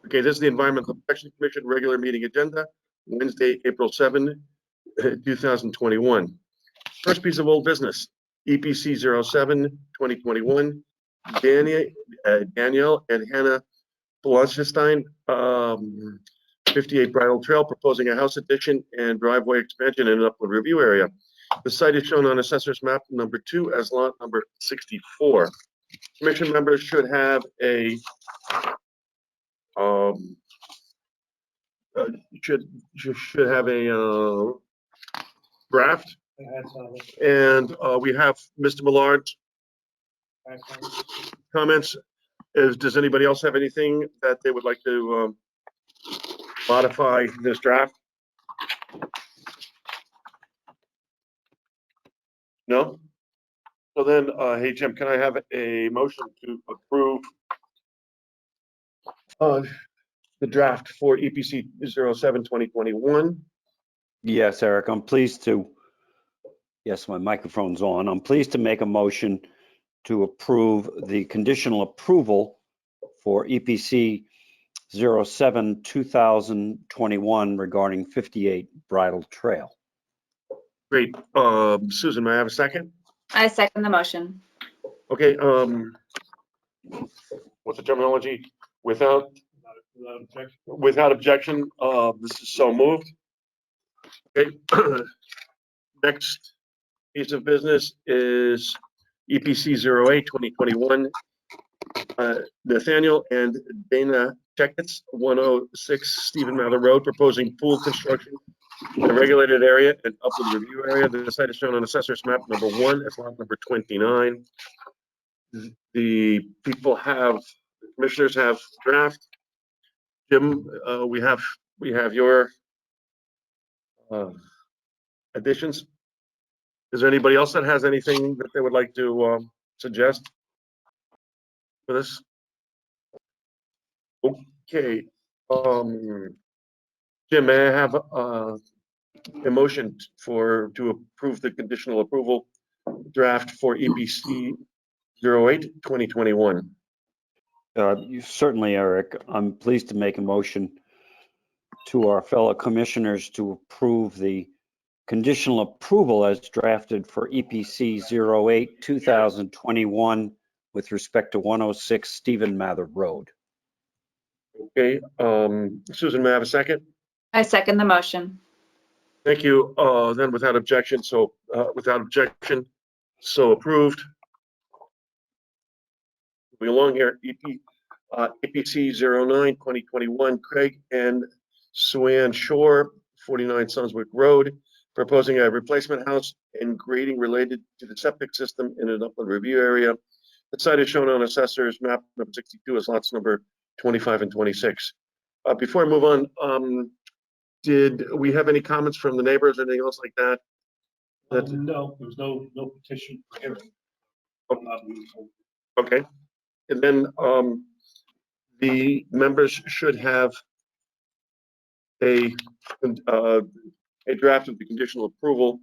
Okay, this is the Environmental Protection Commission regular meeting agenda, Wednesday, April 7, 2021. First piece of old business, EPC 07-2021, Danielle and Hannah Blanchestein, 58 Bridle Trail, proposing a house addition and driveway expansion in an upland review area. The site is shown on Assessor's Map number 2 as lot number 64. Commission members should have a should have a draft, and we have Mr. Millard's comments. Does anybody else have anything that they would like to modify this draft? No? So then, hey, Jim, can I have a motion to approve the draft for EPC 07-2021? Yes, Eric, I'm pleased to, yes, my microphone's on. I'm pleased to make a motion to approve the conditional approval for EPC 07-2021 regarding 58 Bridle Trail. Great. Susan, may I have a second? I second the motion. Okay, what's the terminology? Without objection, this is so moved. Okay. Next piece of business is EPC 08-2021. Nathaniel and Dana Checkets, 106 Stephen Mather Road, proposing pool construction in a regulated area and upland review area. The site is shown on Assessor's Map number 1 as lot number 29. The commissioners have draft. Jim, we have your additions. Is there anybody else that has anything that they would like to suggest for this? Okay. Jim, may I have a motion to approve the conditional approval draft for EPC 08-2021? Certainly, Eric. I'm pleased to make a motion to our fellow commissioners to approve the conditional approval as drafted for EPC 08-2021 with respect to 106 Stephen Mather Road. Okay, Susan, may I have a second? I second the motion. Thank you. Then without objection, so approved. Moving along here, EPC 09-2021, Craig and Suanne Shore, 49 Sunswick Road, proposing a replacement house and grading related to the septic system in an upland review area. The site is shown on Assessor's Map number 62 as lots number 25 and 26. Before I move on, did we have any comments from the neighbors or anything else like that? No, there was no petition for hearing. Okay. And then the members should have a draft of the conditional approval.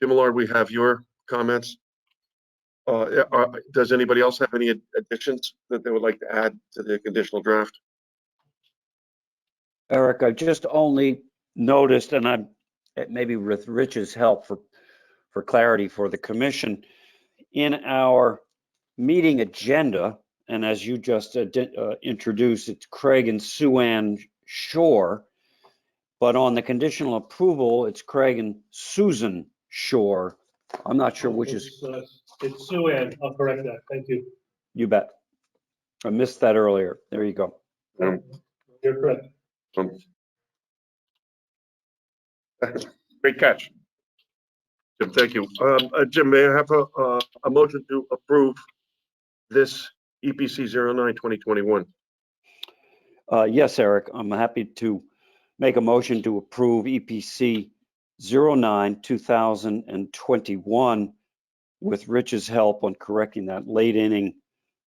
Jim Millard, we have your comments. Does anybody else have any additions that they would like to add to the conditional draft? Eric, I just only noticed, and I'm maybe with Rich's help for clarity for the commission, in our meeting agenda, and as you just introduced, it's Craig and Suanne Shore, but on the conditional approval, it's Craig and Susan Shore. I'm not sure which is. It's Suanne. I'll correct that. Thank you. You bet. I missed that earlier. There you go. You're correct. Great catch, Jim. Thank you. Jim, may I have a motion to approve this EPC 09-2021? Yes, Eric, I'm happy to make a motion to approve EPC 09-2021 with Rich's help on correcting that late inning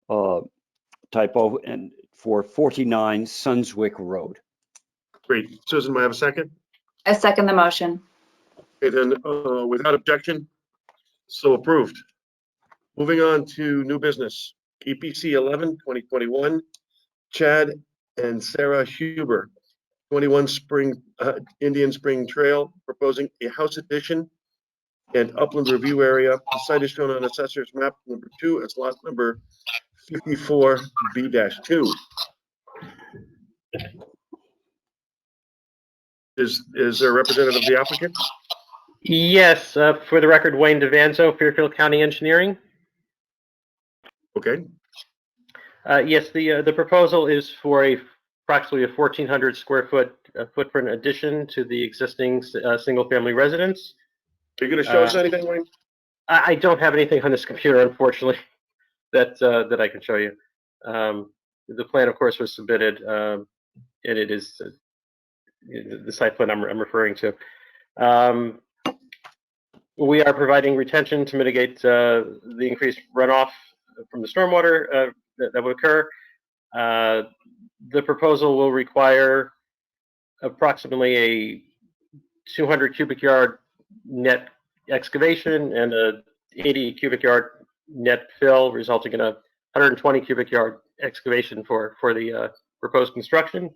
typo and for 49 Sunswick Road. Great. Susan, may I have a second? I second the motion. Okay, then without objection, so approved. Moving on to new business, EPC 11-2021, Chad and Sarah Huber, 21 Indian Spring Trail, proposing a house addition and upland review area. The site is shown on Assessor's Map number 2 as lot number 54B-2. Is there a representative of the applicant? Yes, for the record, Wayne Devanzo, Fairfield County Engineering. Okay, Yes, the proposal is for approximately a 1,400 square foot footprint addition to the existing single family residence. are you going to show us anything, Wayne? I don't have anything on this computer, unfortunately, that I can show you. The plan, of course, was submitted, and it is the site plan I'm referring to. We are providing retention to mitigate the increased runoff from the stormwater that would occur. The proposal will require approximately a 200 cubic yard net excavation and a 80 cubic yard net fill, resulting in a 120 cubic yard excavation for the proposed construction.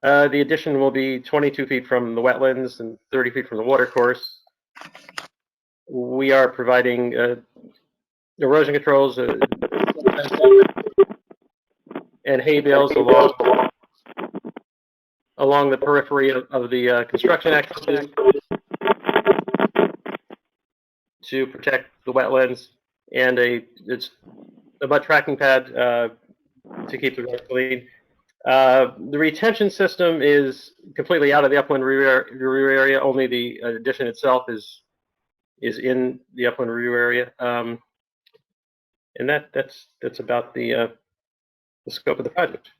The addition will be 22 feet from the wetlands and 30 feet from the water course. We are providing erosion controls and hay bales along the periphery of the construction activity to protect the wetlands, and it's a mud tracking pad to keep the road clean. The retention system is completely out of the upland review area. Only the addition itself is in the upland review area, and that's about the scope of the project.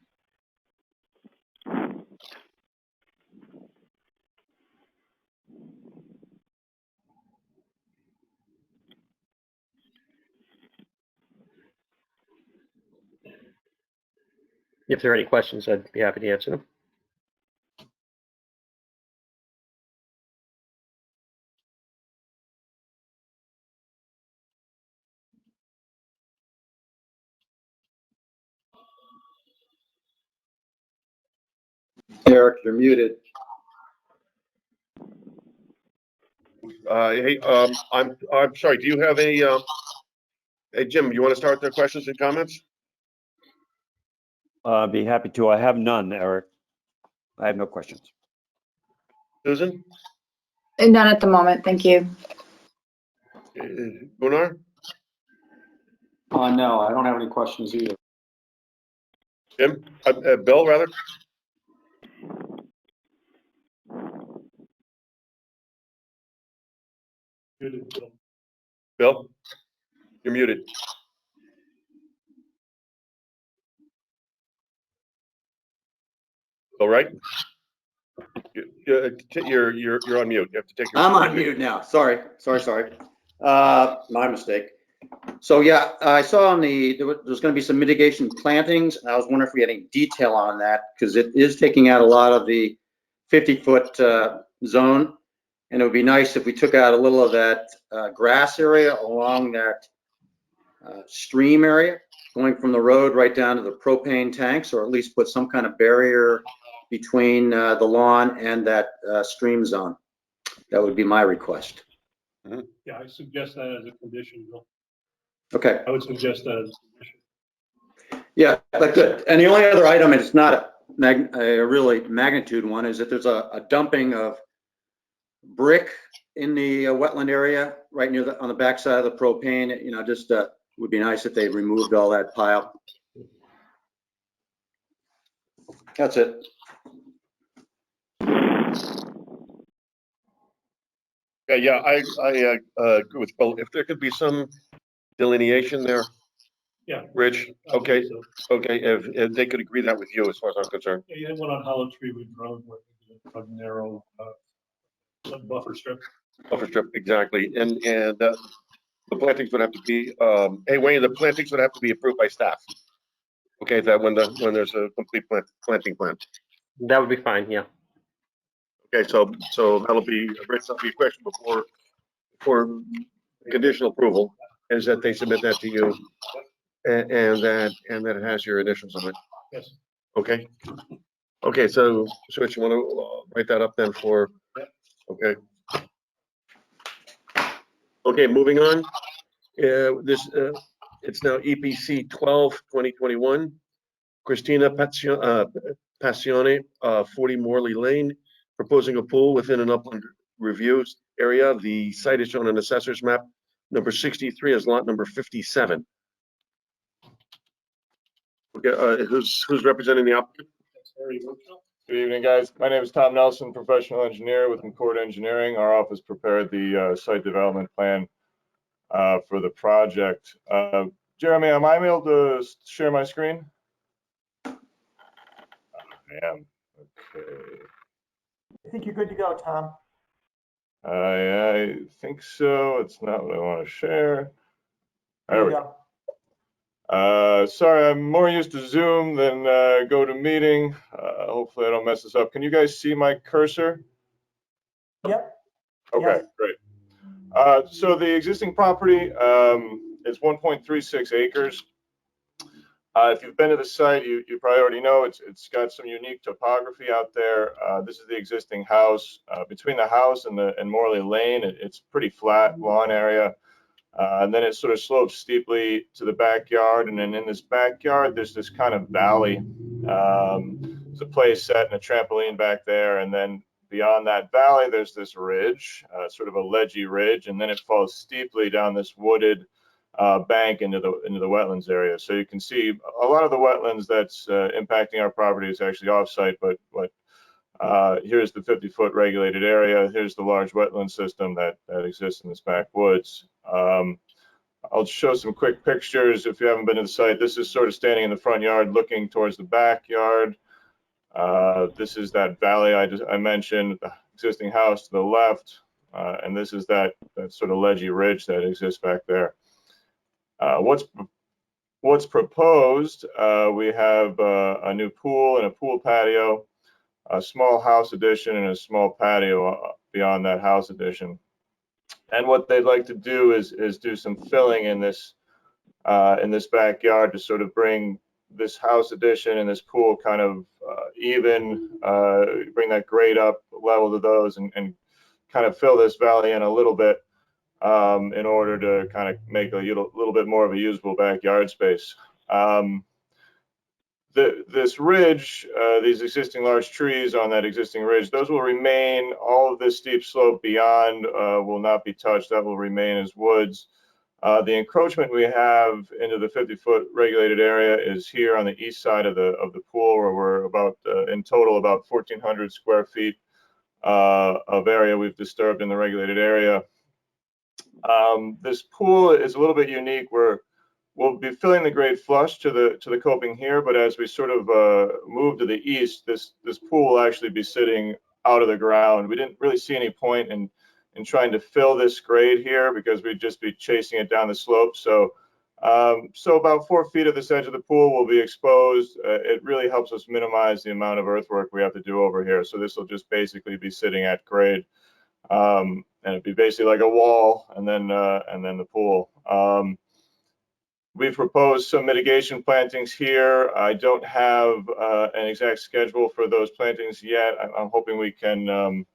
If there are any questions, I'd be happy to answer them. Eric, you're muted. Hey, I'm sorry, do you have hey, Jim, you want to start with the questions and comments? I'd be happy to. I have none, Eric. I have no questions. Susan? None at the moment, thank you. Gunnar? No, I don't have any questions either. Jim? Bill, rather? Bill? You're muted. All right. You're on mute. You have to take your. I'm on mute now. Sorry. My mistake. So yeah, I saw on there's going to be some mitigation plantings. And I was wondering if we had any detail on that, because it is taking out a lot of the 50-foot zone. And it would be nice if we took out a little of that grass area along that stream area, going from the road right down to the propane tanks, or at least put some kind of barrier between the lawn and that stream zone. That would be my request. Yeah, I suggest that as a condition, Bill. Okay. I would suggest that as a condition. Yeah, that's good. And the only other item, and it's not a really magnitude one, is that there's a dumping of brick in the wetland area right near on the backside of the propane. You know, just would be nice if they removed all that pile. That's it. Yeah, I agree with Bill. If there could be some delineation there. Yeah. Rich, okay, okay, if they could agree that with you, as far as I'm concerned. Yeah, you had one on Hollow Tree with Road, where a narrow buffer strip. Buffer strip, exactly, and the plantings would have to be, hey, Wayne, the plantings would have to be approved by staff. Okay, that when there's a complete planting plan. That would be fine, yeah. Okay, so that'll be, Rich, that'll be a question for conditional approval, is that they submit that to you, and that it has your initials on it. Yes. Okay. Okay, so Rich, you want to write that up then for, okay. Okay, moving on. It's now EPC 12/2021. Christina Passione, 40 Morley Lane, proposing a pool within an upland review area. The site is shown on assessor's map number 63 as lot number 57. Okay, who's representing the applicant? Good evening, guys. My name is Tom Nelson, professional engineer with McCord Engineering. Our office prepared the site development plan for the project. Jeremy, am I able to share my screen? I am. Okay. I think you're good to go, Tom. I think so. It's not what I want to share. There you we go. Sorry, I'm more used to Zoom than GoToMeeting. Hopefully I don't mess this up. Can you guys see my cursor? Yep. Okay, Yes. great. So the existing property is 1.36 acres. If you've been to the site, you probably already know it's got some unique topography out there. This is the existing house. Between the house and Morley Lane, it's pretty flat lawn area. And then it sort of slopes steeply to the backyard. And then in this backyard, there's this kind of valley. There's a play set and a trampoline back there. And then beyond that valley, there's this ridge, sort of a ledgy ridge. And then it falls steeply down this wooded bank into the wetlands area. So you can see a lot of the wetlands that's impacting our property is actually offsite, but here's the 50-foot regulated area. Here's the large wetland system that exists in this backwoods. I'll show some quick pictures if you haven't been to the site. This is sort of standing in the front yard looking towards the backyard. This is that valley I mentioned, the existing house to the left, and this is that sort of ledgy ridge that exists back there. What's proposed, we have a new pool and a pool patio, a small house addition, and a small patio beyond that house addition. And what they'd like to do is do some filling in this backyard to sort of bring this house addition and this pool kind of even, bring that grade up level to those and kind of fill this valley in a little bit in order to kind of make a little bit more of a usable backyard space. This ridge, these existing large trees on that existing ridge, those will remain. All of this steep slope beyond will not be touched. That will remain as woods. The encroachment we have into the 50-foot regulated area is here on the east side of the pool, where we're about in total about 1,400 square feet of area we've disturbed in the regulated area. This pool is a little bit unique. We'll be filling the grade flush to the coping here, but as we sort of move to the east, this pool will actually be sitting out of the ground. We didn't really see any point in trying to fill this grade here because we'd just be chasing it down the slope. So about 4 feet of this edge of the pool will be exposed. It really helps us minimize the amount of earthwork we have to do over here. So this will just basically be sitting at grade, and it'd be basically like a wall, and then the pool. We've proposed some mitigation plantings here. I don't have an exact schedule for those plantings yet. I'm hoping we can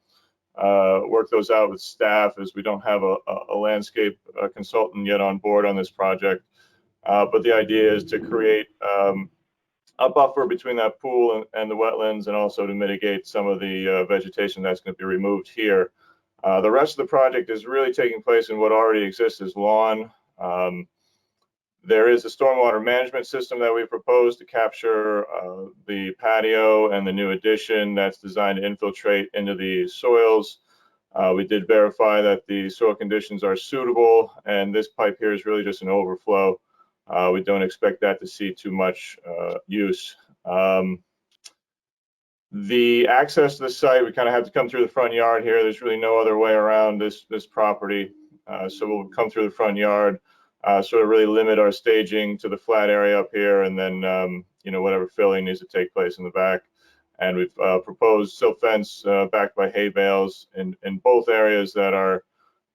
work those out with staff, as we don't have a landscape consultant yet on board on this project. But the idea is to create a buffer between that pool and the wetlands, and also to mitigate some of the vegetation that's going to be removed here. The rest of the project is really taking place in what already exists as lawn. There is a stormwater management system that we propose to capture the patio and the new addition that's designed to infiltrate into the soils. We did verify that the soil conditions are suitable, and this pipe here is really just an overflow. We don't expect that to see too much use. The access to the site, we kind of have to come through the front yard here. There's really no other way around this property. So we'll come through the front yard. Sort of really limit our staging to the flat area up here, and then whatever filling needs to take place in the back. And we've proposed silt fence backed by hay bales in both areas that are,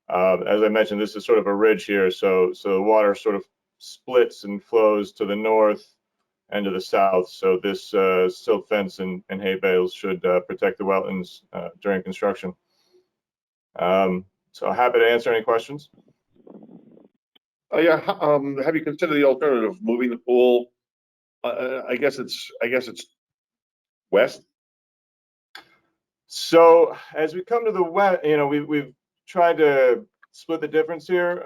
as I mentioned, this is sort of a ridge here, so the water sort of splits and flows to the north and to the south. So this silt fence and hay bales should protect the wetlands during construction. So happy to answer any questions. Yeah, have you considered the alternative of moving the pool? I guess it's west. So as we come to the west, we've tried to split the difference here.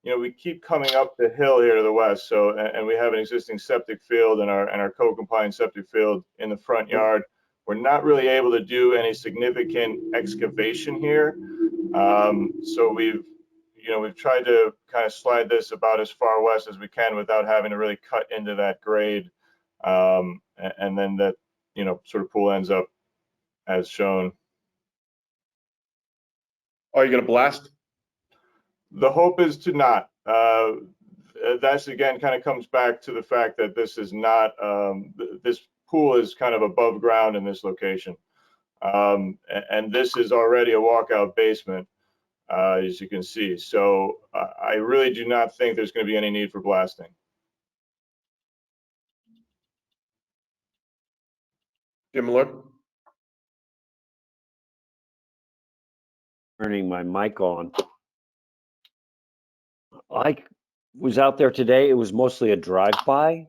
We keep coming up the hill here to the west. So, and we have an existing septic field and our code compliant septic field in the front yard. We're not really able to do any significant excavation here. So we've tried to kind of slide this about as far west as we can without having to really cut into that grade. And then that, sort of pool ends up as shown. Are you going to blast? The hope is to not. That's again kind of comes back to the fact that this is not, this pool is kind of above ground in this location. And this is already a walkout basement, as you can see. So I really do not think there's going to be any need for blasting. Jim Miller? Turning my mic on. I was out there today. It was mostly a drive-by.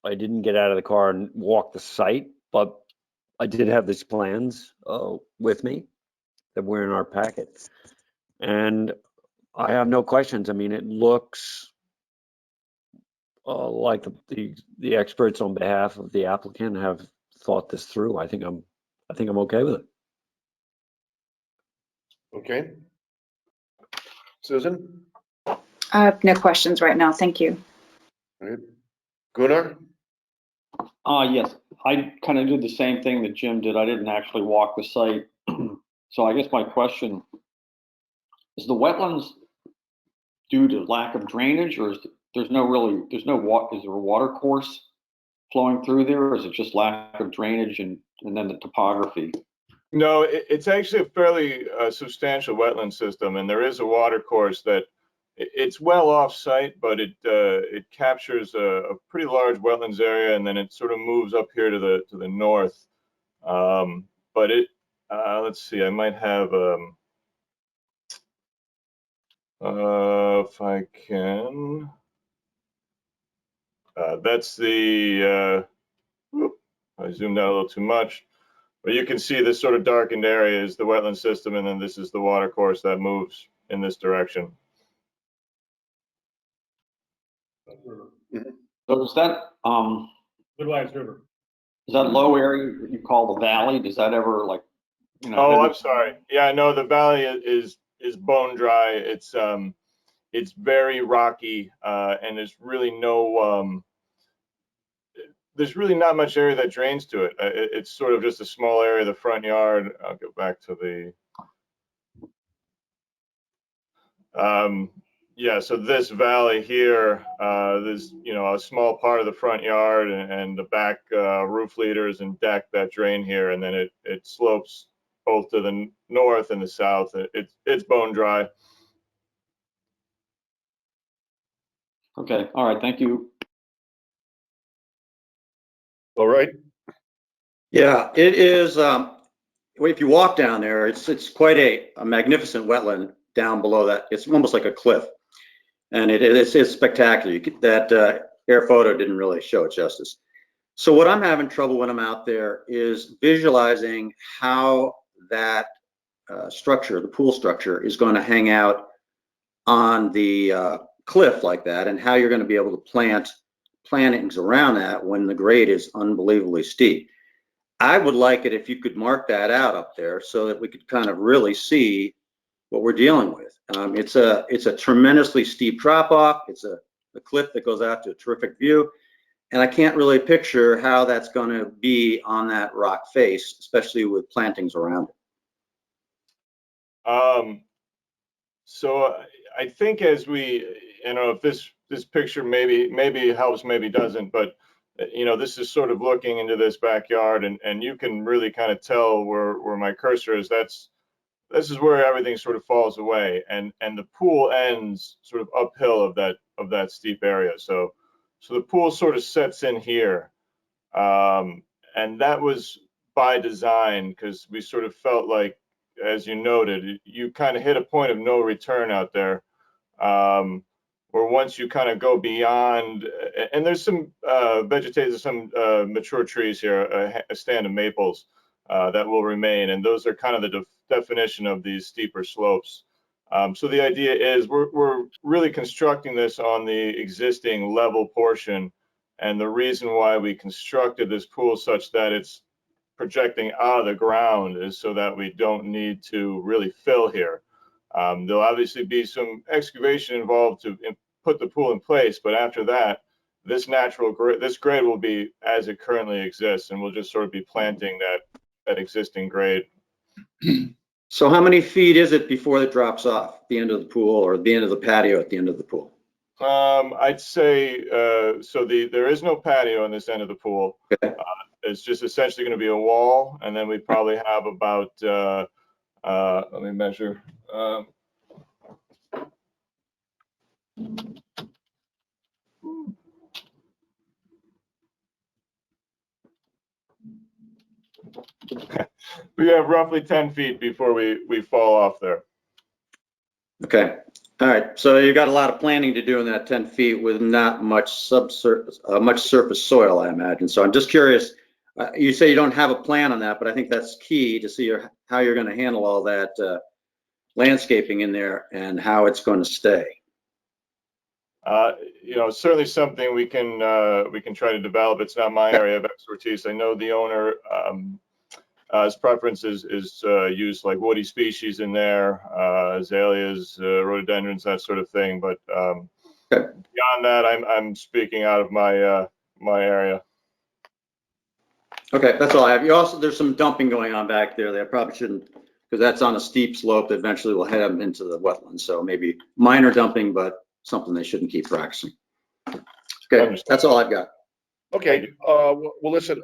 I didn't get out of the car and walk the site, but I did have these plans with me that were in our packet. And I have no questions. I mean, it looks like the experts on behalf of the applicant have thought this through. I think I'm okay with it. Okay. Susan? I have no questions right now. Thank you. All right. Gunnar? Yes, I kind of did the same thing that Jim did. I didn't actually walk the site. So I guess my question is the wetlands due to lack of drainage, or is is there a water course flowing through there, or is it just lack of drainage and then the topography? No, it's actually a fairly substantial wetland system, and there is a water course that it's well off site, but it captures a pretty large wetlands area, and then it sort of moves up here to the north. But let's see, I might have if I can. That's the. I zoomed out a little too much. But you can see this sort of darkened area is the wetland system, and then this is the water course that moves in this direction. So is that Goodwise River. is that low area that you call the valley? Does that ever Oh, I'm sorry. Yeah, no, the valley is bone dry. It's very rocky, and there's really not much area that drains to it. It's sort of just a small area of the front yard. I'll go back to the. Yeah, so this valley here, there's a small part of the front yard and the back roof leaders and deck that drain here, and then it slopes both to the north and the south. It's bone dry. Okay, all right, thank you. All right. Yeah, it is. If you walk down there, it's quite a magnificent wetland down below that. It's almost like a cliff, and it's spectacular. That air photo didn't really show it justice. So what I'm having trouble when I'm out there is visualizing how that structure, the pool structure, is going to hang out on the cliff like that, and how you're going to be able to plant plantings around that when the grade is unbelievably steep. I would like it if you could mark that out up there so that we could kind of really see what we're dealing with. It's a tremendously steep drop off. It's a cliff that goes out to a terrific view. And I can't really picture how that's going to be on that rock face, especially with plantings around it. So I think as we, if this picture maybe helps, maybe doesn't, but this is sort of looking into this backyard, and you can really kind of tell where my cursor is. This is where everything sort of falls away, and the pool ends sort of uphill of that steep area. So So the pool sort of sets in here. And that was by design because we sort of felt like, as you noted, you kind of hit a point of no return out there. Where once you kind of go beyond, and there's some vegetative, some mature trees here, a stand of maples that will remain, and those are kind of the definition of these steeper slopes. So the idea is we're really constructing this on the existing level portion, and the reason why we constructed this pool such that it's projecting out of the ground is so that we don't need to really fill here. There'll obviously be some excavation involved to put the pool in place, but after that, this grade will be as it currently exists, and we'll just sort of be planting that existing grade. So how many feet is it before it drops off the end of the pool or the end of the patio at the end of the pool? I'd say so. There is no patio on this end of the pool. Okay. It's just essentially going to be a wall, and then we probably have about. Let me measure. We have roughly 10 feet before we fall off there. Okay. All right. So you've got a lot of planning to do in that 10 feet with not much subsurface, much surface soil, I imagine. So I'm just curious. You say you don't have a plan on that, but I think that's key to see how you're going to handle all that landscaping in there and how it's going to stay. You know, certainly something we can try to develop. It's not my area of expertise. I know the owner. His preference is use like woody species in there, azaleas, rhododendrons, that sort of thing. But beyond that, I'm speaking out of my my area. Okay, that's all I have. You also, there's some dumping going on back there that I probably shouldn't, because that's on a steep slope that eventually will head them into the wetlands. So maybe minor dumping, but something they shouldn't keep practicing. Okay, that's all I've got. Okay, well, listen,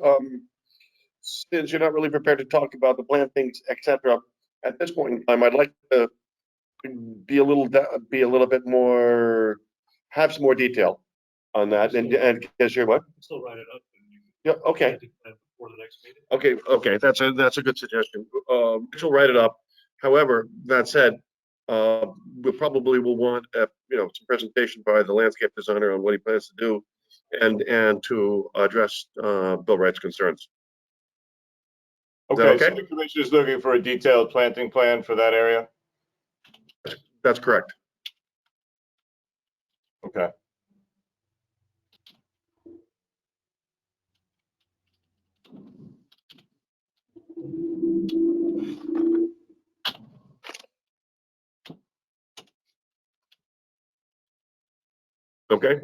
since you're not really prepared to talk about the plantings, et cetera, at this point in time, I'd like to be a little bit more, have some more detail on that, and guess your what? Still write it up. And you Yeah, okay. can plan before the next meeting. Okay, that's a good suggestion. Rich will write it up. However, that said, we probably will want some presentation by the landscape designer on what he plans to do, and to address Bill Wright's concerns. Is that Okay, okay? so the commission is looking for a detailed planting plan for that area. That's correct. Okay. Okay.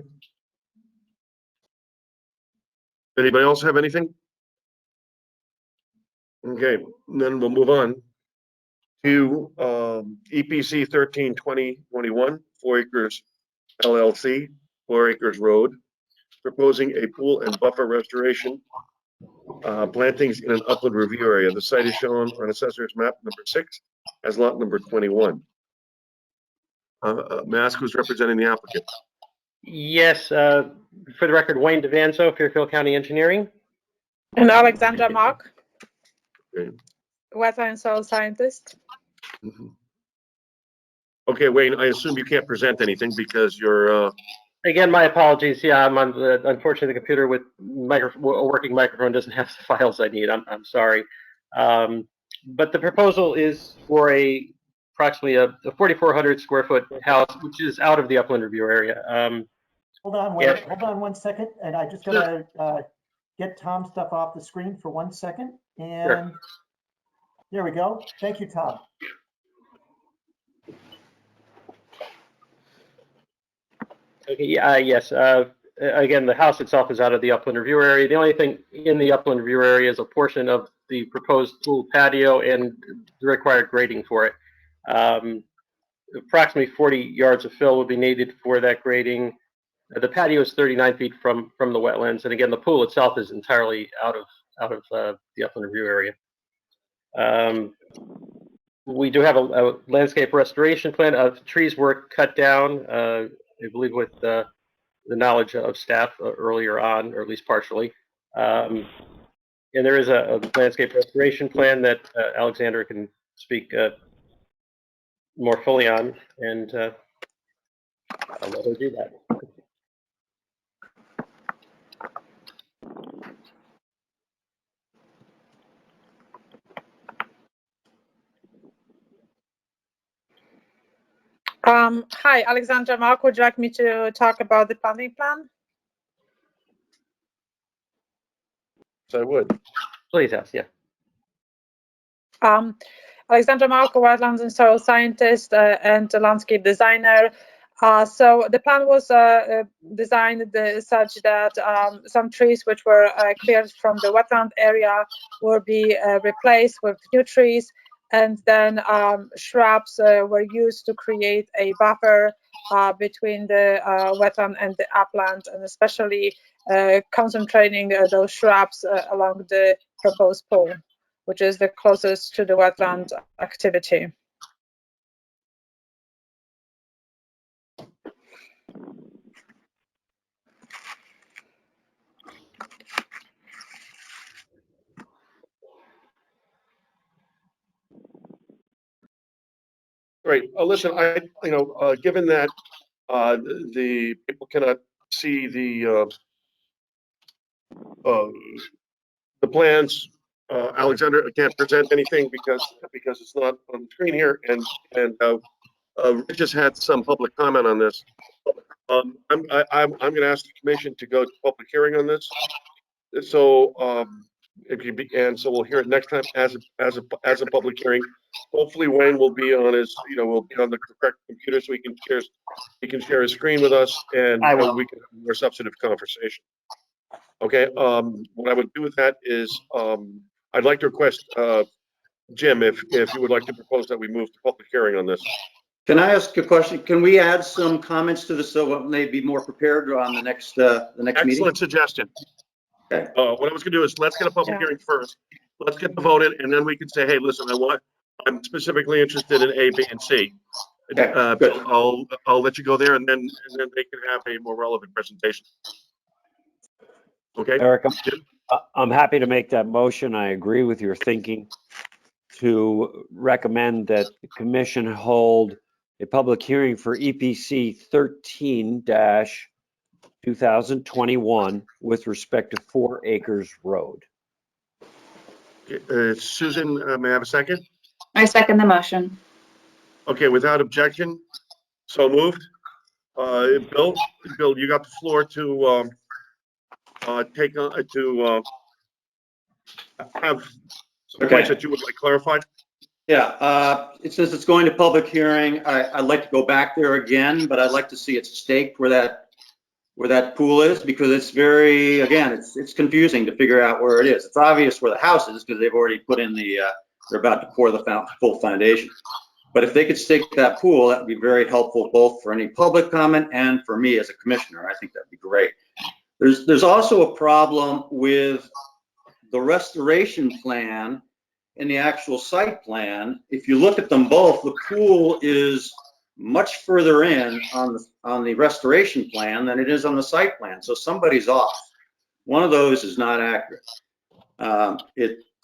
Anybody else have anything? Okay, then we'll move on to EPC 13/20/21, 4 acres LLC, 4 acres road, proposing a pool and buffer restoration, plantings in an upland review area. The site is shown on assessor's map number 6 as lot number 21. May I ask who's representing the applicant? Yes, for the record, Wayne Devanzo, Fairfield County Engineering. And Alexandra Mock, Okay. wetland soil scientist. Mhm. Okay, Wayne, I assume you can't present anything because you're, Again, my apologies. Yeah, I'm on the, unfortunately, the computer with a working microphone doesn't have the files I need. I'm sorry. But the proposal is for approximately a 4,400 square foot house, which is out of the upland review area. Hold on, Yeah. hold on 1 second, and I just gotta get Tom's stuff off the screen for 1 second. And there we go. Thank you, Tom. Okay, yes. Again, the house itself is out of the upland review area. The only thing in the upland review area is a portion of the proposed pool patio and the required grading for it. Approximately 40 yards of fill would be needed for that grading. The patio is 39 feet from the wetlands, and again, the pool itself is entirely out of the upland review area. We do have a landscape restoration plan. Trees were cut down, I believe, with knowledge of staff earlier on, or at least partially. And there is a landscape restoration plan that Alexandra can speak more fully on, and I'll let her do that. Hi, Alexandra Mark. Would you like me to talk about the planting plan? So I would. Please ask, yeah. Alexandra Mark, wetlands and soil scientist and a landscape designer. So the plan was designed such that some trees which were cleared from the wetland area will be replaced with new trees, and then shrubs were used to create a buffer between the wetland and the upland, and especially concentrating those shrubs along the proposed pool, which is the closest to the wetland activity. Great. Listen, given that the people cannot see the plans, Alexander can't present anything because it's not on the screen here, and Rich just had some public comment on this. I'm going to ask the commission to go to public hearing on this. So so we'll hear it next time as a public hearing. Hopefully Wayne will be on will be on the correct computer so he can share his screen with us, and we can have a more substantive conversation. Okay. What I would do with that is I'd like to request Jim, if you would like to propose that we move to public hearing on this. Can I ask a question? Can we add some comments to this so it may be more prepared on the next meeting? Excellent suggestion. Okay. What I was going to do is let's get a public hearing first. Let's get the vote in, and then we can say, hey, listen, I'm specifically interested in A, B, and C. Okay, good. I'll let you go there, and then they can have a more relevant presentation. Okay. Eric, I'm happy to make that motion. I agree with your thinking to recommend that the commission hold a public hearing for EPC 13-2021 with respect to 4 Acres Road. Susan, may I have a second? I second the motion. Okay, without objection, so moved. Bill, you got the floor to have some points that you would like clarified. Yeah, since it's going to public hearing, I'd like to go back there again, but I'd like to see it staked where that pool is, because it's it's confusing to figure out where it is. It's obvious where the house is because they've already put in they're about to pour the full foundation. But if they could stake that pool, that would be very helpful both for any public comment and for me as a commissioner. I think that'd be great. There's also a problem with the restoration plan and the actual site plan. If you look at them both, the pool is much further in on the restoration plan than it is on the site plan. So somebody's off. One of those is not accurate.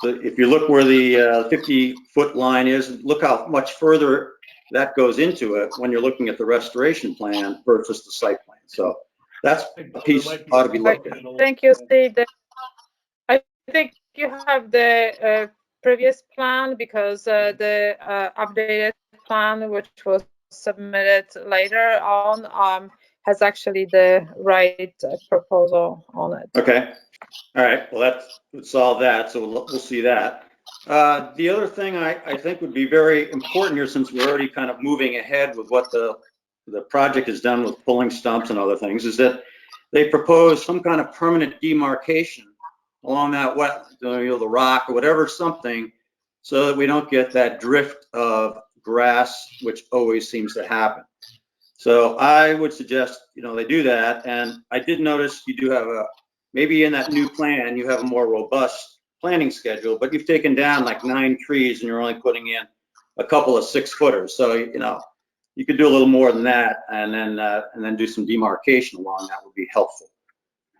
If you look where the 50-foot line is, look how much further that goes into it when you're looking at the restoration plan versus the site plan. So that's a piece ought to be looked at. Thank you, Steve. I think you have the previous plan, because the updated plan, which was submitted later on, has actually the right proposal on it. Okay. All right. Well, that would solve that. So we'll see that. The other thing I think would be very important here, since we're already kind of moving ahead with what the project has done with pulling stumps and other things, is that they propose some kind of permanent demarcation along that wetland, the rock or whatever, something, so that we don't get that drift of grass, which always seems to happen. So I would suggest, they do that. And I did notice you do have maybe in that new plan, you have a more robust planting schedule, but you've taken down like 9 trees and you're only putting in a couple of 6-footers. So, you could do a little more than that and then do some demarcation along that would be helpful.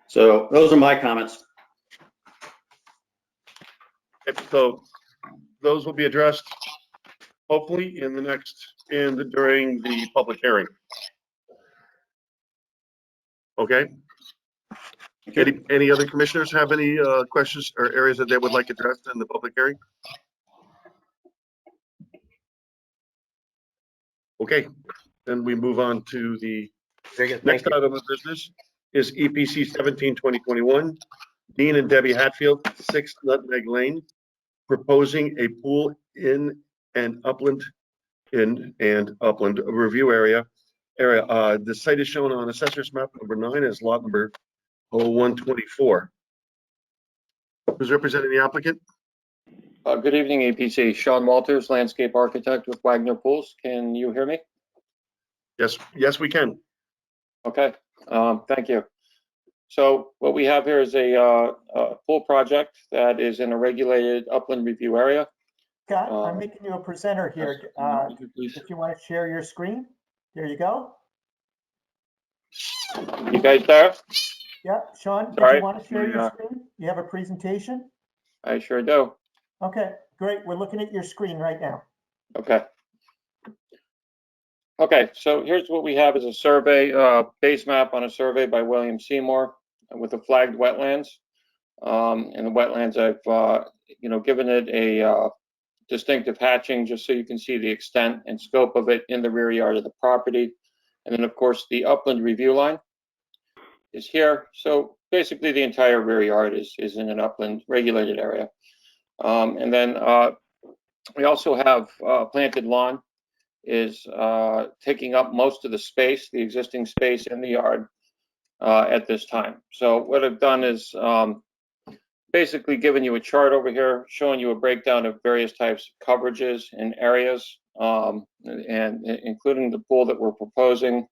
So those are my comments. So those will be addressed hopefully during the public hearing. Okay. Any other commissioners have any questions or areas that they would like addressed in the public hearing? Okay, then we move on to the Very good, thank next you. item of business is EPC 17-2021. Dean and Debbie Hatfield, 6 Nutmeg Lane, proposing a pool in and upland review area. The site is shown on assessor's map number 9 as lot number 0124. Who's representing the applicant? Good evening, APC. Sean Walters, landscape architect with Wagner Pools. Can you hear me? Yes, we can. Okay, thank you. So what we have here is a pool project that is in a regulated upland review area. Scott, I'm making you a presenter here. Please. If you want to share your screen, there you go. You guys there? Yeah, Sean, did Sorry. you want to share your Yeah. screen? You have a presentation? I sure do. Okay, great. We're looking at your screen right now. Okay. Okay, so here's what we have is a survey, base map on a survey by William Seymour with the flagged wetlands. And the wetlands, I've, given it a distinctive hatching just so you can see the extent and scope of it in the rear yard of the property. And then, of course, the upland review line is here. So basically the entire rear yard is in an upland regulated area. And then we also have planted lawn is taking up most of the space, the existing space in the yard at this time. So what I've done is basically given you a chart over here showing you a breakdown of various types of coverages and areas, and including the pool that we're proposing,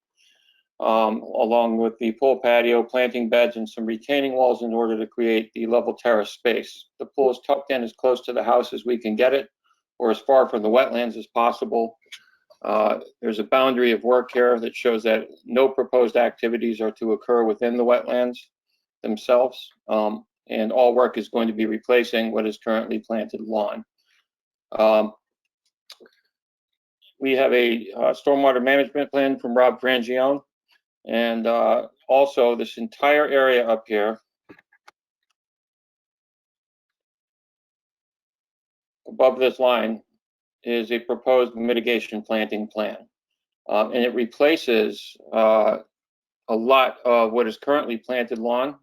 along with the pool patio, planting beds, and some retaining walls in order to create the level terrace space. The pool is tucked in as close to the house as we can get it, or as far from the wetlands as possible. There's a boundary of work here that shows that no proposed activities are to occur within the wetlands themselves, and all work is going to be replacing what is currently planted lawn. We have a stormwater management plan from Rob Frangione, and also this entire area up here above this line is a proposed mitigation planting plan. And it replaces a lot of what is currently planted lawn,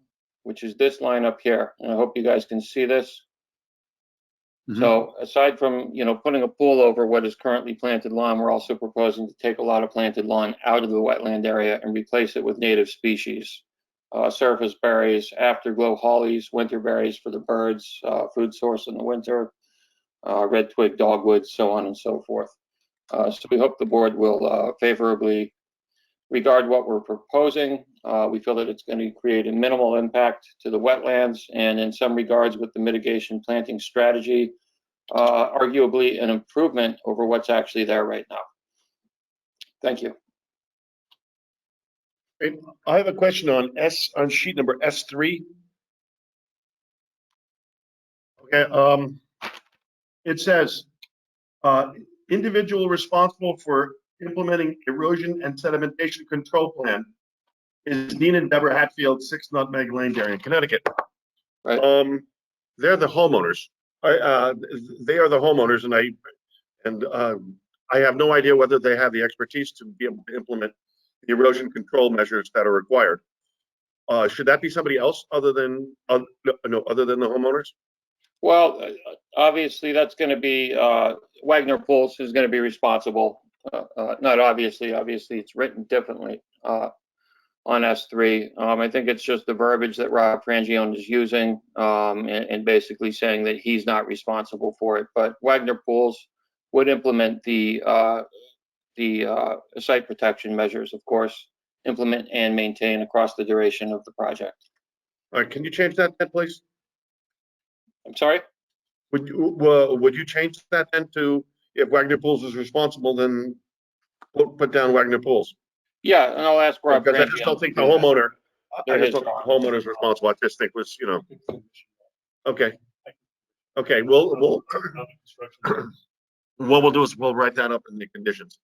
which is this line up here. And I hope you guys can see this. So aside from, putting a pool over what is currently planted lawn, we're also proposing to take a lot of planted lawn out of the wetland area and replace it with native species. Surface berries, afterglow hollies, winter berries for the birds, food source in the winter, red twig dogwoods, so on and so forth. So we hope the board will favorably regard what we're proposing. We feel that it's going to create a minimal impact to the wetlands, and in some regards with the mitigation planting strategy, arguably an improvement over what's actually there right now. Thank you. I have a question on sheet number S3. Okay, it says, individual responsible for implementing erosion and sedimentation control plan is Dean and Deborah Hatfield, 6 Nutmeg Lane, Darien, Connecticut. Right. They're the homeowners. They are the homeowners, and I have no idea whether they have the expertise to be able to implement the erosion control measures that are required. Should that be somebody else other than the homeowners? Well, obviously that's going to be Wagner Pools is going to be responsible. Not obviously it's written differently on S3. I think it's just the verbiage that Rob Frangione is using, and basically saying that he's not responsible for it. But Wagner Pools would implement the site protection measures, of course, implement and maintain across the duration of the project. All right, can you change that then, please? I'm sorry? Would you change that then to, if Wagner Pools is responsible, then put down Wagner pools. Yeah, and I'll ask Rob. Because I just don't think the homeowner, I They're just his don't think the homeowner's responsible. I just think was, okay. Okay, what we'll do is we'll write that up in the conditions.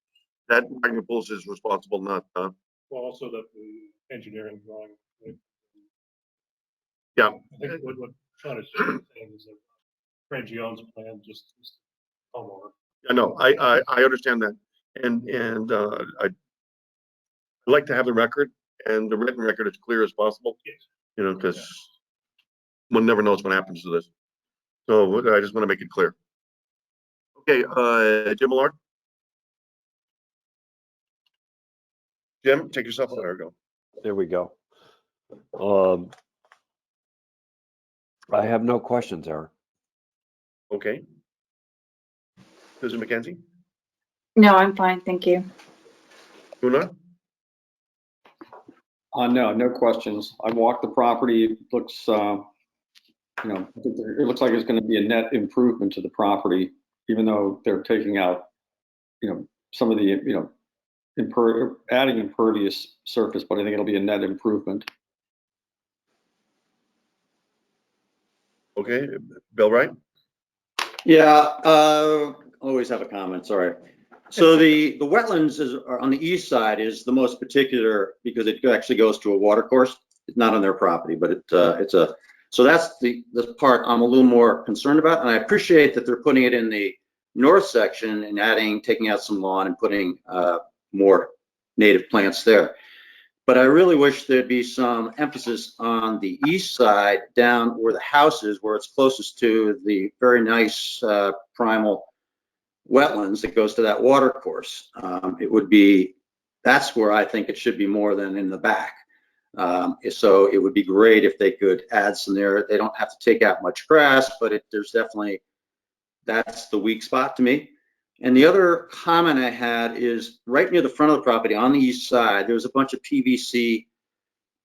That Wagner Pools is responsible, not, Well, also that the engineering drawing. Yeah. I think what Sean is saying is that Frangione's plan just is homeowner. I know, I understand that. And I'd like to have the record and the written record as clear as possible, because one never knows what happens to this. So I just want to make it clear. Okay, Jim Millard? Jim, take yourself out. There we go. There we go. I have no questions, Eric. Okay. Susan McKenzie? No, I'm fine, thank you. Una? No questions. I walked the property. It looks, it looks like it's going to be a net improvement to the property, even though they're taking out, some of the, adding impervious surface, but I think it'll be a net improvement. Okay, Bill Wright? Yeah, always have a comment, sorry. So the wetlands are on the east side is the most particular because it actually goes to a water course. It's not on their property, but so that's the part I'm a little more concerned about. And I appreciate that they're putting it in the north section and taking out some lawn and putting more native plants there. But I really wish there'd be some emphasis on the east side down where the house is, where it's closest to the very nice primal wetlands that goes to that water course. That's where I think it should be more than in the back. So it would be great if they could add some there. They don't have to take out much grass, but there's definitely, that's the weak spot to me. And the other comment I had is right near the front of the property on the east side, there's a bunch of PVC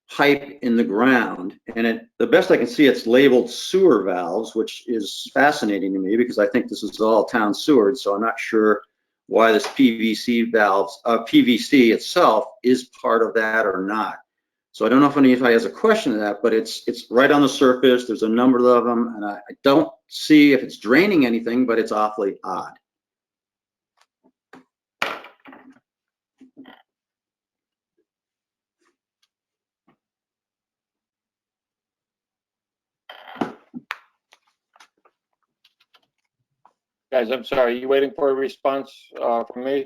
pipe in the ground. And the best I can see, it's labeled sewer valves, which is fascinating to me because I think this is all town sewered. So I'm not sure why this PVC itself is part of that or not. So I don't know if anybody has a question of that, but it's right on the surface. There's a number of them, and I don't see if it's draining anything, but it's awfully odd. Guys, I'm sorry, are you waiting for a response from me?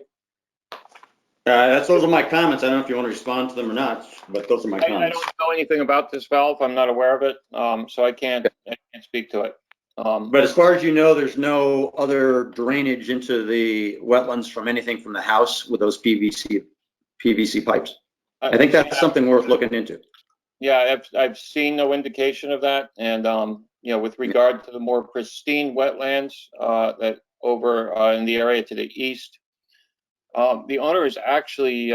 Those are my comments. I don't know if you want to respond to them or not, but those are my I comments. don't know anything about this valve. I'm not aware of it, so I can't speak to it. But as far as you know, there's no other drainage into the wetlands from anything from the house with those PVC pipes. I think that's something worth looking into. Yeah, I've seen no indication of that. And, with regard to the more pristine wetlands that over in the area to the east, the owner is actually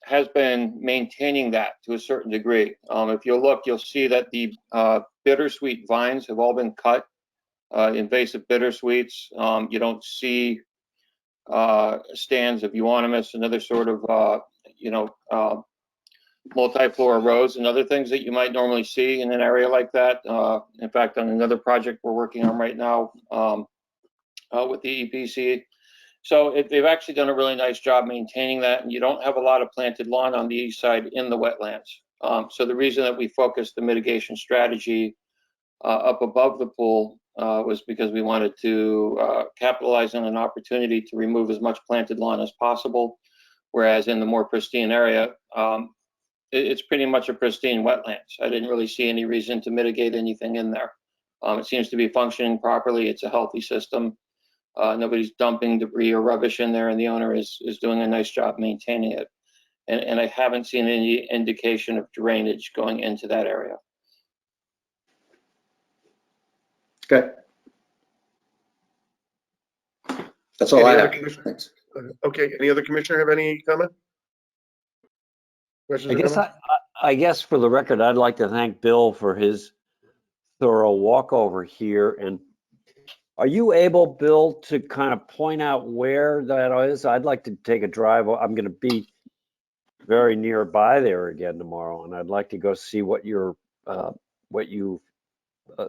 has been maintaining that to a certain degree. If you look, you'll see that the bittersweet vines have all been cut, invasive bittersweets. You don't see stands of euonymus and other sort of, multiflora rose and other things that you might normally see in an area like that. In fact, on another project we're working on right now with the EPC. So they've actually done a really nice job maintaining that, and you don't have a lot of planted lawn on the east side in the wetlands. So the reason that we focused the mitigation strategy up above the pool was because we wanted to capitalize on an opportunity to remove as much planted lawn as possible, whereas in the more pristine area, it's pretty much a pristine wetlands. I didn't really see any reason to mitigate anything in there. It seems to be functioning properly. It's a healthy system. Nobody's dumping debris or rubbish in there, and the owner is doing a nice job maintaining it. And I haven't seen any indication of drainage going into that area. Okay. That's all I have. Thanks. Okay, any other commissioner have any comment? Questions or comments? I guess for the record, I'd like to thank Bill for his thorough walkover here and Are you able, Bill, to kind of point out where that is? I'd like to take a drive. I'm going to be very nearby there again tomorrow, and I'd like to go see what you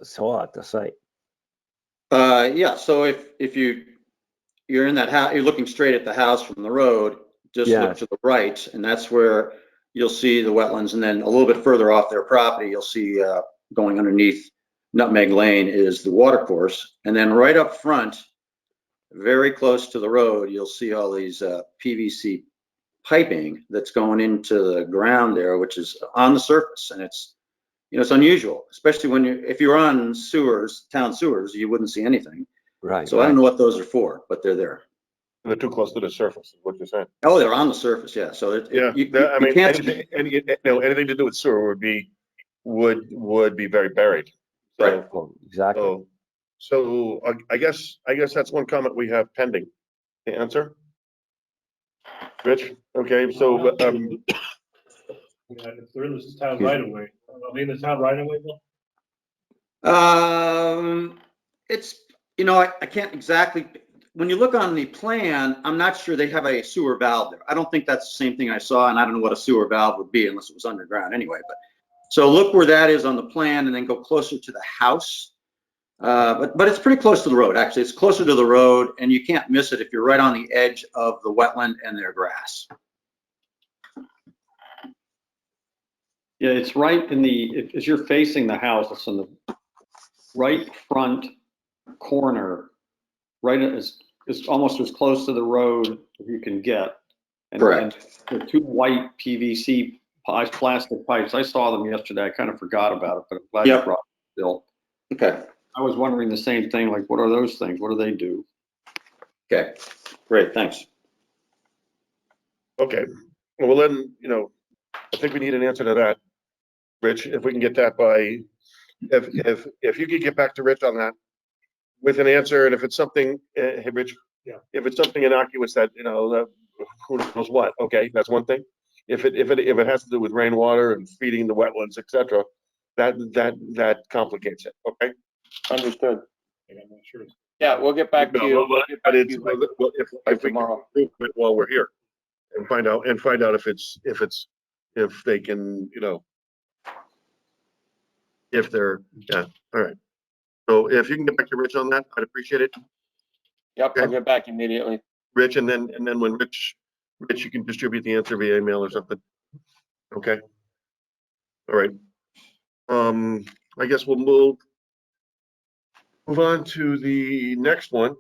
saw at the site. Yeah, so if you're in that house, you're looking straight at the house from the road, just look Yes. to the right, and that's where you'll see the wetlands. And then a little bit further off their property, you'll see going underneath Nutmeg Lane is the water course. And then right up front, very close to the road, you'll see all these PVC piping that's going into the ground there, which is on the surface. And it's, it's unusual, especially if you're on sewers, town sewers, you wouldn't see anything. Right. So I don't know what those are for, but they're there. They're too close to the surface, is what you're saying. Oh, they're on the surface, yeah. So Yeah, you I mean, can't. anything to do with sewer would be very buried. So, Right. Well, exactly. So I guess that's one comment we have pending. The answer? Rich? Okay, so, Yeah, if they're in this town right away, are they in the town right away, Bill? It's, I can't exactly, when you look on the plan, I'm not sure they have a sewer valve there. I don't think that's the same thing I saw, and I don't know what a sewer valve would be unless it was underground anyway. But so look where that is on the plan and then go closer to the house. But it's pretty close to the road, actually. It's closer to the road, and you can't miss it if you're right on the edge of the wetland and their grass. Yeah, it's right in the, as you're facing the house, it's in the right front corner, right as almost as close to the road as you can get. And, Correct. and the two white PVC pipes, plastic pipes, I saw them yesterday. I kind of forgot about it, but I'm glad you brought it, Bill. Okay. I was wondering the same thing, like, what are those things? What do they do? Okay. Great. Thanks. okay. Well, then, I think we need an answer to that. Rich, if we can get that by, if you could get back to Rich on that with an answer, and if it's something, hey, Rich, Yeah. if it's something innocuous that, who knows what, okay, that's one thing. If it has to do with rainwater and feeding the wetlands, et cetera, that complicates it, okay? Understood. I'm not sure. Yeah, we'll get back to you. We'll get back But to it's, you by if we can tomorrow. prove it while we're here and find out if they can, if they're, yeah, all right. So if you can get back to Rich on that, I'd appreciate it. Yep, I'll Okay. get back immediately. Rich, and then when Rich, you can distribute the answer via email or something. Okay. All right. I guess we'll move on to the next one.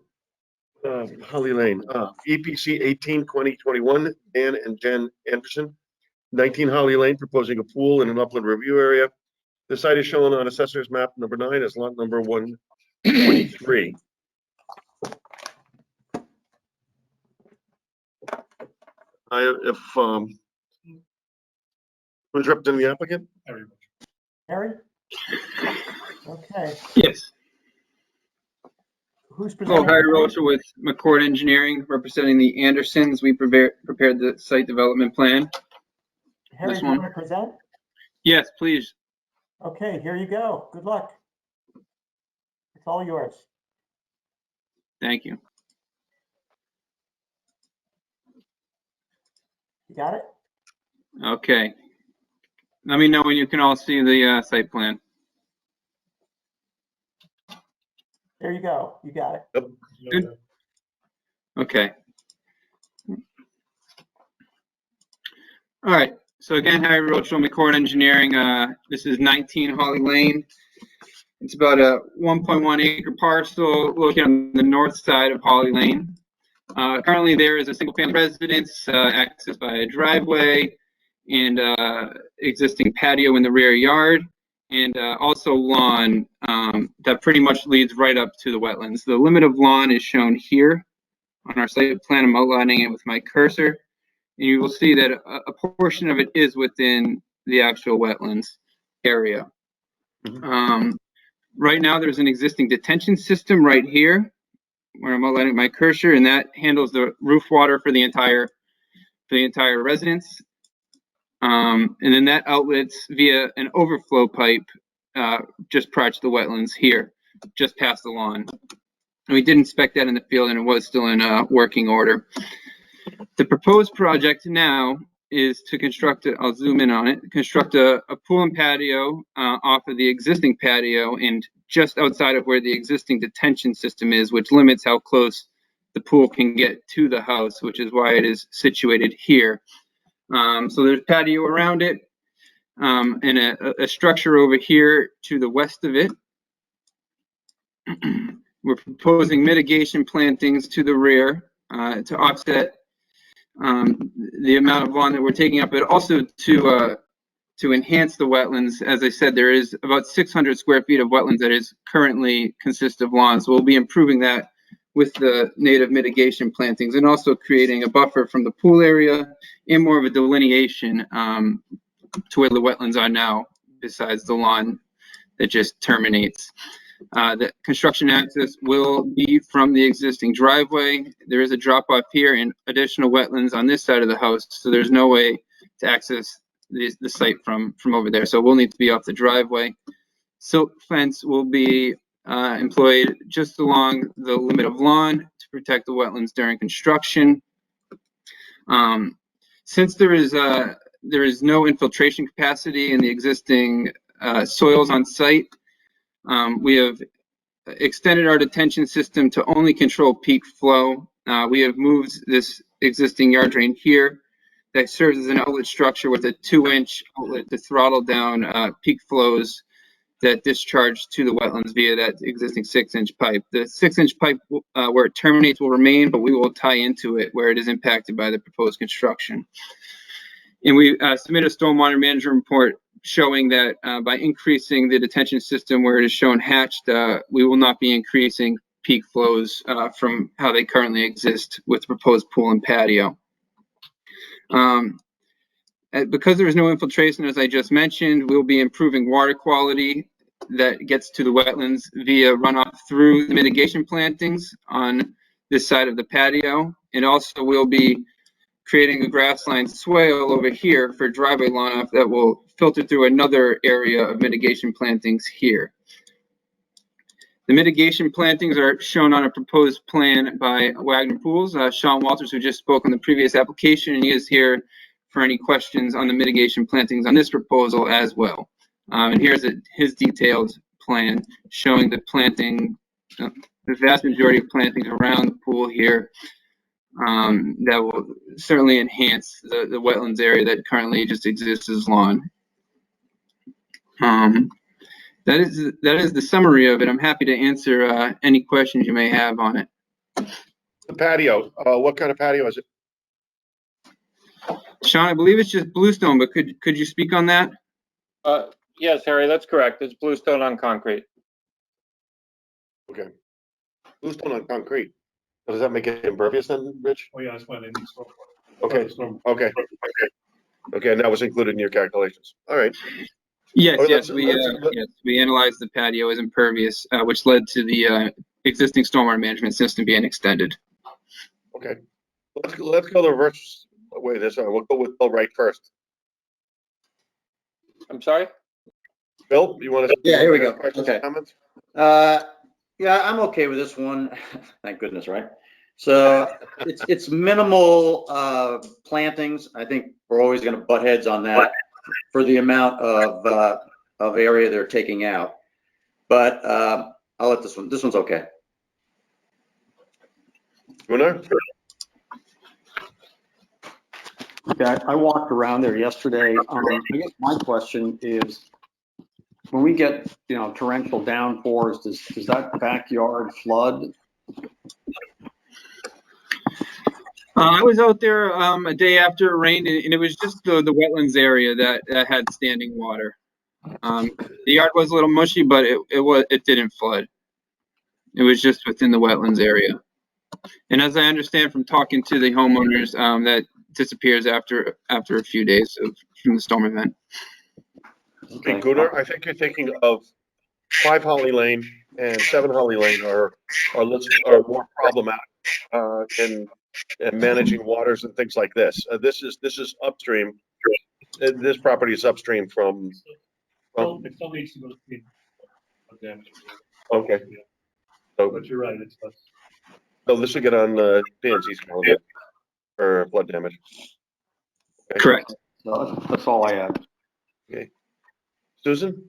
Holly Lane, EPC 18-2021, Dan and Jen Anderson. 19 Holly Lane, proposing a pool in an upland review area. The site is shown on assessor's map number 9 as lot number 123. Who's representing the applicant? Harry? Okay, Yes. who's Hello, presenting? Harry Rocha with McCord Engineering, representing the Andersons. We prepared the site development plan. Harry, this do you one. want to present? Yes, please. Okay, here you go. Good luck. It's all yours. Thank you. You got it? Okay. Let me know when you can all see the site plan. There you go. You got it. Good. Okay. All right. So again, Harry Rocha, McCord Engineering. This is 19 Holly Lane. It's about a 1.1 acre parcel located on the north side of Holly Lane. Currently, there is a single-family residence accessed by a driveway and existing patio in the rear yard, and also lawn that pretty much leads right up to the wetlands. The limit of lawn is shown here on our site plan. I'm outlining it with my cursor, and you will see that a portion of it is within the actual wetlands area. Right now, there's an existing detention system right here where I'm outlining my cursor, and that handles the roof water for the entire residence. And then that outlets via an overflow pipe just prior to the wetlands here, just past the lawn. We did inspect that in the field, and it was still in working order. The proposed project now is to construct, I'll zoom in on it, construct a pool and patio off of the existing patio and just outside of where the existing detention system is, which limits how close the pool can get to the house, which is why it is situated here. So there's patio around it, and a structure over here to the west of it. We're proposing mitigation plantings to the rear to offset the amount of lawn that we're taking up, but also to enhance the wetlands. As I said, there is about 600 square feet of wetlands that is currently consist of lawn. So we'll be improving that with the native mitigation plantings and also creating a buffer from the pool area and more of a delineation to where the wetlands are now, besides the lawn that just terminates. The construction access will be from the existing driveway. There is a drop off here and additional wetlands on this side of the house, so there's no way to access the site from over there. So we'll need to be off the driveway. Silt fence will be employed just along the limit of lawn to protect the wetlands during construction. Since there is no infiltration capacity in the existing soils on site, we have extended our detention system to only control peak flow. We have moved this existing yard drain here that serves as an outlet structure with a 2-inch outlet to throttle down peak flows that discharge to the wetlands via that existing 6-inch pipe. The 6-inch pipe where it terminates will remain, but we will tie into it where it is impacted by the proposed construction. And we submitted a stormwater management report showing that by increasing the detention system where it is shown hatched, we will not be increasing peak flows from how they currently exist with the proposed pool and patio. Because there is no infiltration, as I just mentioned, we'll be improving water quality that gets to the wetlands via runoff through the mitigation plantings on this side of the patio. And also we'll be creating a grassline swale over here for driveway runoff that will filter through another area of mitigation plantings here. The mitigation plantings are shown on a proposed plan by Wagner Pools. Sean Walters, who just spoke on the previous application, and he is here for any questions on the mitigation plantings on this proposal as well. And here's his detailed plan showing the planting, the vast majority of plantings around the pool here that will certainly enhance the wetlands area that currently just exists as lawn. That is the summary of it. I'm happy to answer any questions you may have on it. The patio, what kind of patio is it? Sean, I believe it's just bluestone, but could you speak on that? Yes, Harry, that's correct. It's bluestone on concrete. Okay. Bluestone on concrete. Does that make it impervious then, Rich? Oh, yeah, that's why they need stormwater. Okay, okay. Okay, and that was included in your calculations. All right. Yes, Okay, yes, we analyzed the patio as impervious, which led to the existing stormwater management system being extended. Okay. Let's go the reverse way this way. We'll go with Bill Wright first. I'm sorry? Bill, you want to? Yeah, here we go. Questions, Okay. comments? Yeah, I'm okay with this one. Thank goodness, right? So it's minimal plantings. I think we're always going to butt heads on that for the amount of area they're taking out. But I'll let this one's okay. Gunnar? Okay, I walked around there yesterday. I guess my question is, when we get, torrential downpours, does that backyard flood? I was out there a day after it rained, and it was just the wetlands area that had standing water. The yard was a little mushy, but it didn't flood. It was just within the wetlands area. And as I understand from talking to the homeowners, that disappears after a few days from the storm event. Okay, Gunnar, I think you're thinking of 5 Holly Lane and 7 Holly Lane are more problematic in managing waters and things like this. This is upstream. This property is upstream from. It still needs to go to the damage. Okay. So, But you're right, it's less. so this will get on P&Z's calendar for flood damage. Okay. Correct. So that's all I have. Susan?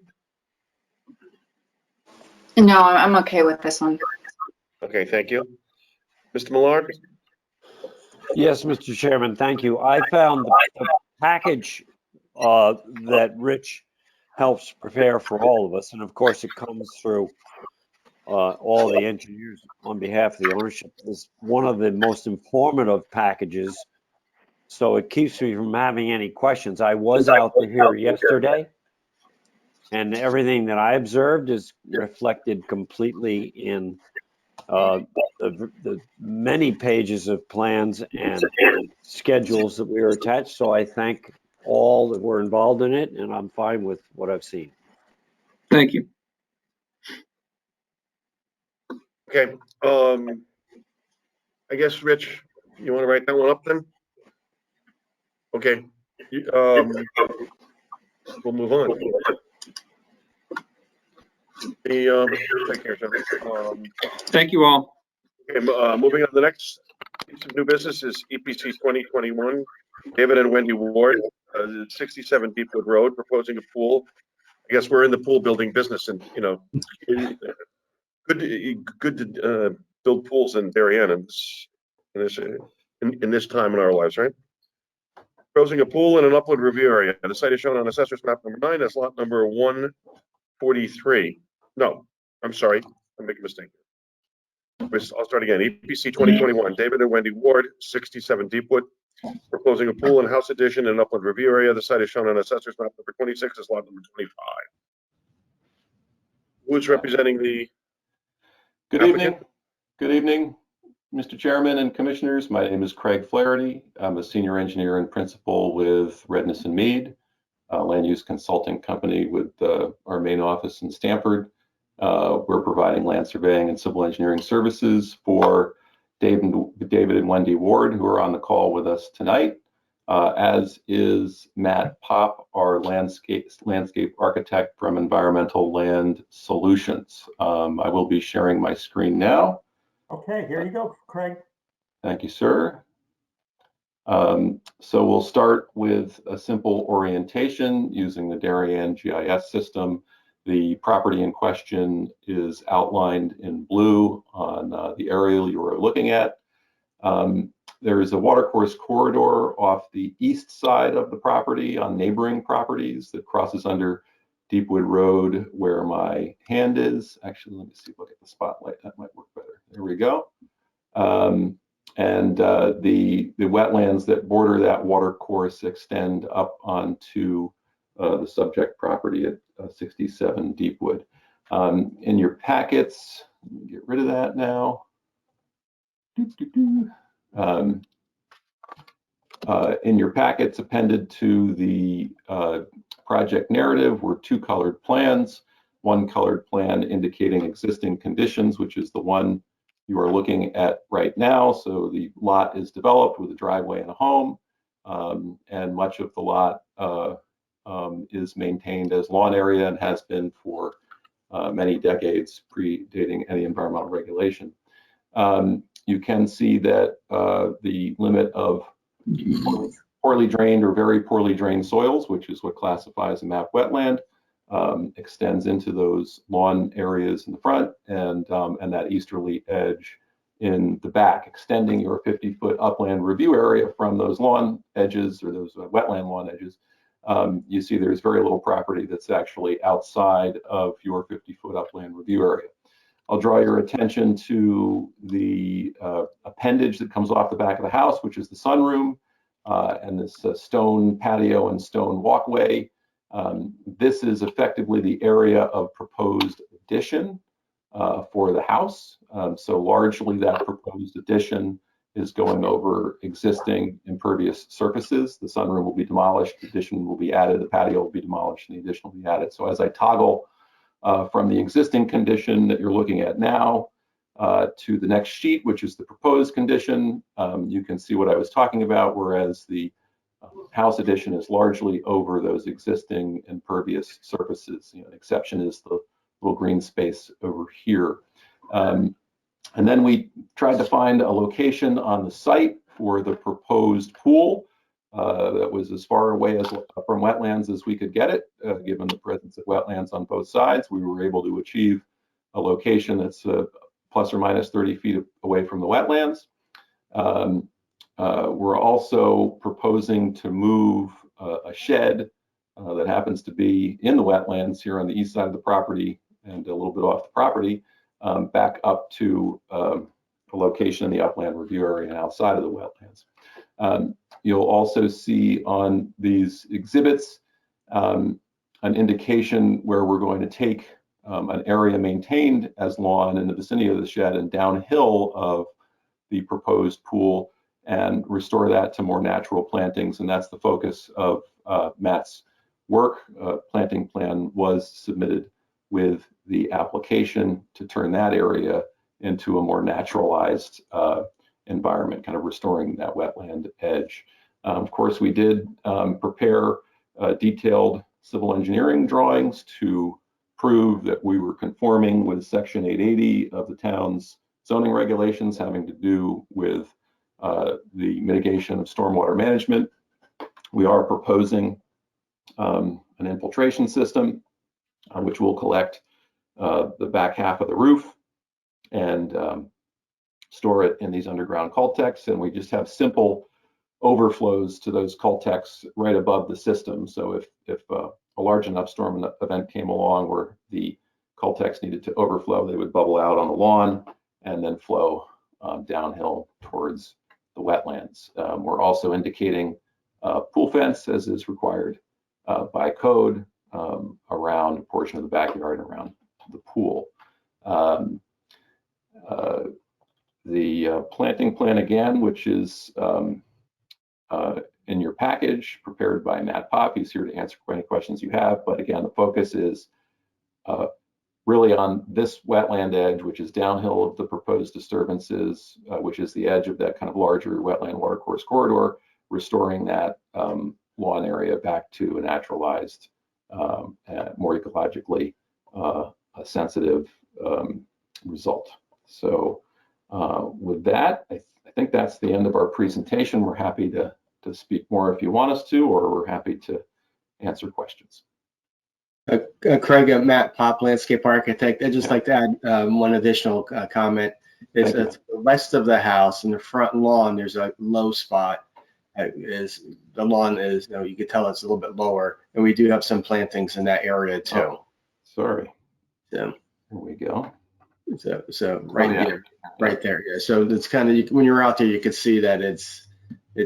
No, I'm okay with this one. Okay, thank you. Mr. Millard? Yes, Mr. Chairman, thank you. I found the package that Rich helps prepare for all of us, and of course it comes through all the engineers on behalf of the ownership, is one of the most informative packages. So it keeps me from having any questions. I was out here yesterday, and everything that I observed is reflected completely in the many pages of plans and schedules that we were attached. So I thank all that were involved in it, and I'm fine with what I've seen. Thank you. Okay, I guess, Rich, you want to write that one up then? Okay, we'll move on. Take care, John. Thank you all. Okay, moving on to the next piece of new business is EPC 2021. David and Wendy Ward, 67 Deepwood Road, proposing a pool. I guess we're in the pool building business, and good to build pools in Darien in this time in our lives, right? Proposing a pool in an upland review area. The site is shown on Assessor's Map number 9 as lot number 143. No, I'm sorry, I make a mistake. I'll start again. EPC 2021. David and Wendy Ward, 67 Deepwood, proposing a pool and house addition in an upland review area. The site is shown on Assessor's Map number 26 as lot number 25. Who's representing the Good applicant? evening. Good evening, Mr. Chairman and Commissioners. My name is Craig Flaherty. I'm a senior engineer and principal with Redness and Mead, a land use consulting company with our main office in Stamford. We're providing land surveying and civil engineering services for David and Wendy Ward, who are on the call with us tonight, as is Matt Pop, our landscape architect from Environmental Land Solutions. I will be sharing my screen now. Okay, here you go, Craig. Thank you, sir. So we'll start with a simple orientation using the Darien GIS system. The property in question is outlined in blue on the aerial you are looking at. There is a watercourse corridor off the east side of the property on neighboring properties that crosses under Deepwood Road where my hand is. Actually, let me see if I get the spotlight. That might work better. There we go. The wetlands that border that watercourse extend up onto the subject property at 67 Deepwood. In your packets, let me get rid of that now. In your packets appended to the project narrative were two colored plans. One colored plan indicating existing conditions, which is the one you are looking at right now. So the lot is developed with a driveway and a home, and much of the lot is maintained as lawn area and has been for many decades, predating any environmental regulation. You can see that the limit of poorly drained or very poorly drained soils, which is what classifies a map wetland, extends into those lawn areas in the front and that easterly edge in the back, extending your 50-foot upland review area from those lawn edges or those wetland lawn edges. You see there's very little property that's actually outside of your 50-foot upland review area. I'll draw your attention to the appendage that comes off the back of the house, which is the sunroom, and this stone patio and stone walkway. This is effectively the area of proposed addition for the house. So largely that proposed addition is going over existing impervious surfaces. The sunroom will be demolished, the addition will be added, the patio will be demolished, and the addition will be added. So as I toggle from the existing condition that you're looking at now to the next sheet, which is the proposed condition, you can see what I was talking about, whereas the house addition is largely over those existing impervious surfaces. The exception is the little green space over here. And then we tried to find a location on the site for the proposed pool that was as far away from wetlands as we could get it, given the presence of wetlands on both sides. We were able to achieve a location that's plus or minus 30 feet away from the wetlands. We're also proposing to move a shed that happens to be in the wetlands here on the east side of the property and a little bit off the property, back up to a location in the upland review area and outside of the wetlands. You'll also see on these exhibits an indication where we're going to take an area maintained as lawn in the vicinity of the shed and downhill of the proposed pool and restore that to more natural plantings. And that's the focus of Matt's work. Planting plan was submitted with the application to turn that area into a more naturalized environment, kind of restoring that wetland edge. Of course, we did prepare detailed civil engineering drawings to prove that we were conforming with Section 880 of the town's zoning regulations having to do with the mitigation of stormwater management. We are proposing an infiltration system which will collect the back half of the roof and store it in these underground cultex. And we just have simple overflows to those cultex right above the system. So if a large enough storm event came along where the cultex needed to overflow, they would bubble out on the lawn and then flow downhill towards the wetlands. We're also indicating pool fence, as is required by code, around a portion of the backyard around the pool. The planting plan again, which is in your package, prepared by Matt Pop. He's here to answer any questions you have. But again, the focus is really on this wetland edge, which is downhill of the proposed disturbances, which is the edge of that kind of larger wetland watercourse corridor, restoring that lawn area back to a naturalized, more ecologically sensitive result. So with that, I think that's the end of our presentation. We're happy to speak more if you want us to, or we're happy to answer questions. Craig, Matt Pop, landscape architect. I'd just like to add one additional comment. Is that the west of the house in the front lawn, there's a low spot. The lawn is, you can tell it's a little bit lower, and we do have some plantings in that area too. Oh, sorry. So here we go. So right there, right there. Yeah. So it's kind of, when you're out there, you can see that it's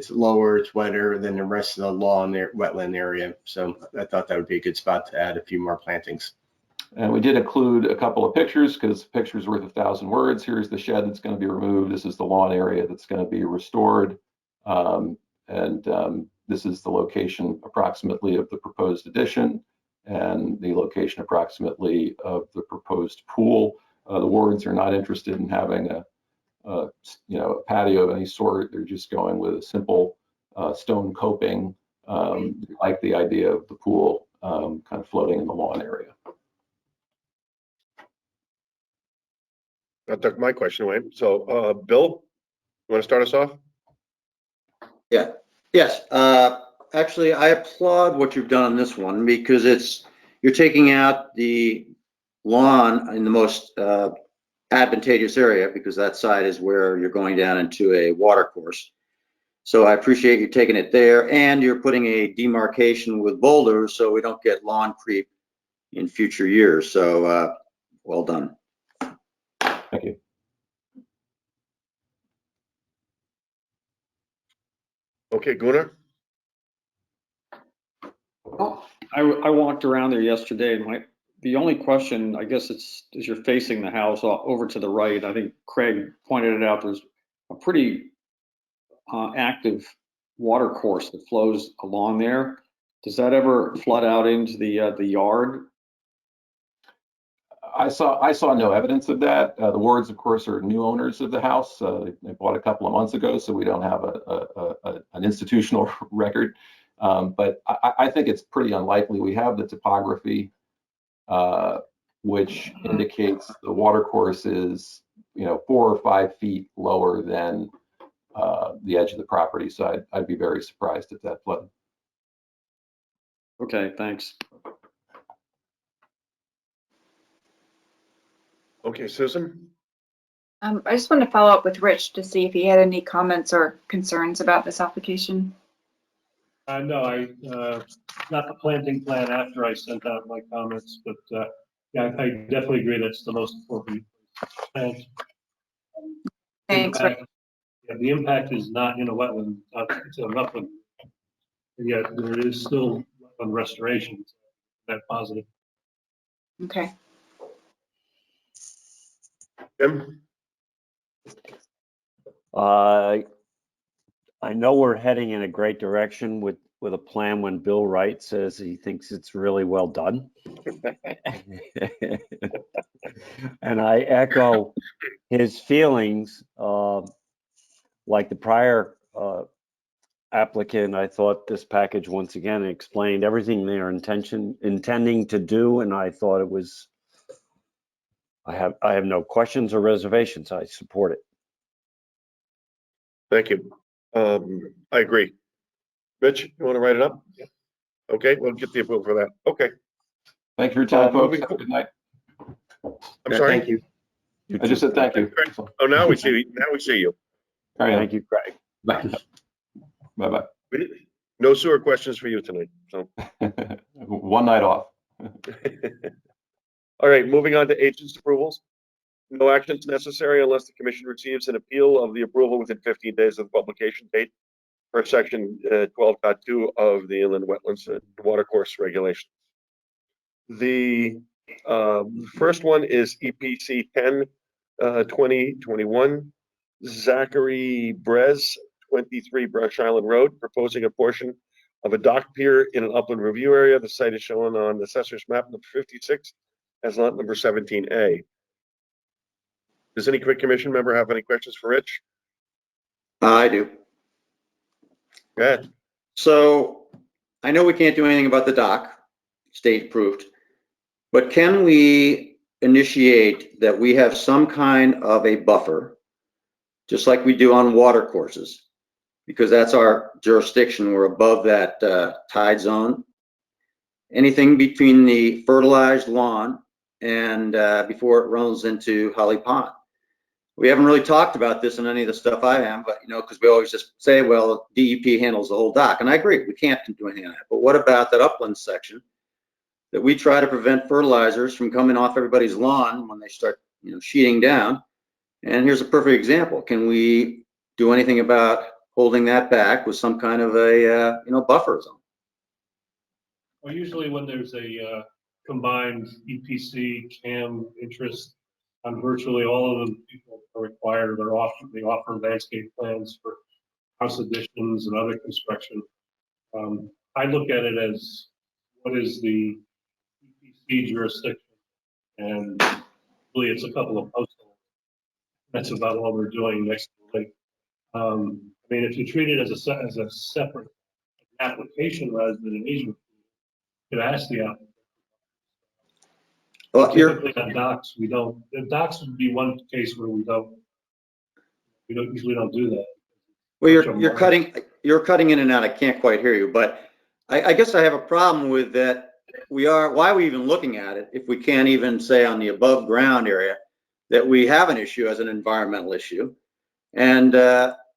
lower, it's wetter than the rest of the lawn there, wetland area. So I thought that would be a good spot to add a few more plantings. And we did include a couple of pictures because pictures worth 1,000 words. Here's the shed that's going to be removed. This is the lawn area that's going to be restored. This is the location approximately of the proposed addition and the location approximately of the proposed pool. The wards are not interested in having a patio of any sort. They're just going with a simple stone coping, like the idea of the pool kind of floating in the lawn area. That took my question away. So, Bill, you want to start us off? Yeah. Yes. Actually, I applaud what you've done on this one because you're taking out the lawn in the most advantageous area, because that side is where you're going down into a water course. So I appreciate you taking it there, and you're putting a demarcation with boulders so we don't get lawn creep in future years. So well done. Thank you. Okay, Gunnar? Well, I walked around there yesterday, and the only question, I guess, is you're facing the house over to the right. I think Craig pointed it out. There's a pretty active water course that flows along there. Does that ever flood out into the yard? I saw no evidence of that. The wards, of course, are new owners of the house. They bought a couple of months ago, so we don't have an institutional record. But I think it's pretty unlikely. We have the topography, which indicates the water course is 4 or 5 feet lower than the edge of the property. So I'd be very surprised if that flooded. Okay, thanks. Okay, Susan? I just wanted to follow up with Rich to see if he had any comments or concerns about this application. No, I got the planting plan after I sent out my comments, but yeah, I definitely agree that's the most appropriate. Plant. Thanks, Rich. Yeah, the impact is not in a wetland, it's an upland. And yet there is still wetland restoration, that positive. Okay. Jim? I know we're heading in a great direction with a plan when Bill Wright says he thinks it's really well done. And I echo his feelings. Like the prior applicant, I thought this package once again explained everything they're intending to do, and I thought it was. I have no questions or reservations. I support it. Thank you. I agree. Rich, you want to write it up? Yeah. Okay, we'll get the approval for that. Okay. Thank you for your time, folks. moving Have a good night. I'm sorry? Thank you. I just said thank you. Oh, now we see, now we see you. Thank you, Craig. Bye. Bye-bye. No sewer questions for you tonight, so. One night off. All right, moving on to agents approvals. No actions necessary unless the commission receives an appeal of the approval within 15 days of the publication date per section 12.2 of the Inland Wetlands and Watercourse Regulations. The first one is EPC 10 2021. Zachary Brez, 23 Brush Island Road, proposing a portion of a dock pier in an upland review area. The site is shown on the assessor's map number 56 as lot number 17A. Does any quick commission member have any questions for Rich? I do. Go ahead. So I know we can't do anything about the dock, state approved, but can we initiate that we have some kind of a buffer, just like we do on water courses? Because that's our jurisdiction. We're above that tide zone. Anything between the fertilized lawn and before it runs into Holly Pond. We haven't really talked about this in any of the stuff I am, but because we always just say, well, DEP handles the whole dock, and I agree, we can't do anything on that. But what about that upland section that we try to prevent fertilizers from coming off everybody's lawn when they start, sheeting down? And here's a perfect example. Can we do anything about holding that back with some kind of a, buffer zone? Well, usually when there's a combined EPC CAM interest on virtually all of them, people are required, they offer landscape plans for house additions and other construction. I look at it as what is the EPC jurisdiction, and really it's a couple of postal. That's about all they're doing next to the lake. If you treat it as a separate application rather than an easement, you could ask the applicant. Well, typically on docks, we don't. The docks would be one case where we usually don't do that. Well, you're cutting in and out. I can't quite hear you, but I guess I have a problem with that. Why are we even looking at it if we can't even say on the above ground area that we have an issue as an environmental issue, and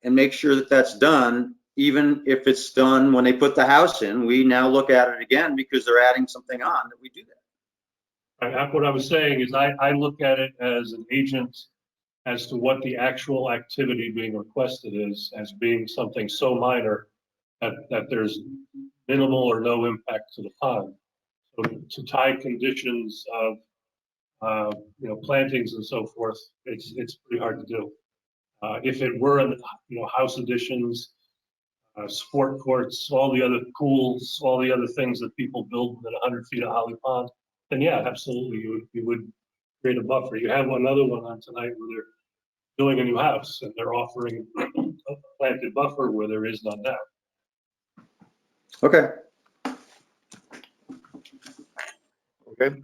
make sure that that's done, even if it's done when they put the house in. We now look at it again because they're adding something on that we do that. What I was saying is I look at it as an agent as to what the actual activity being requested is, as being something so minor that there's minimal or no impact to the pond. So to tie conditions of plantings and so forth, it's pretty hard to do. If it were house additions, sport courts, all the other pools, all the other things that people build within 100 feet of Holly Pond, then yeah, absolutely, you would create a buffer. You have another one on tonight where they're building a new house and they're offering a planted buffer where there is none now. Okay. Okay.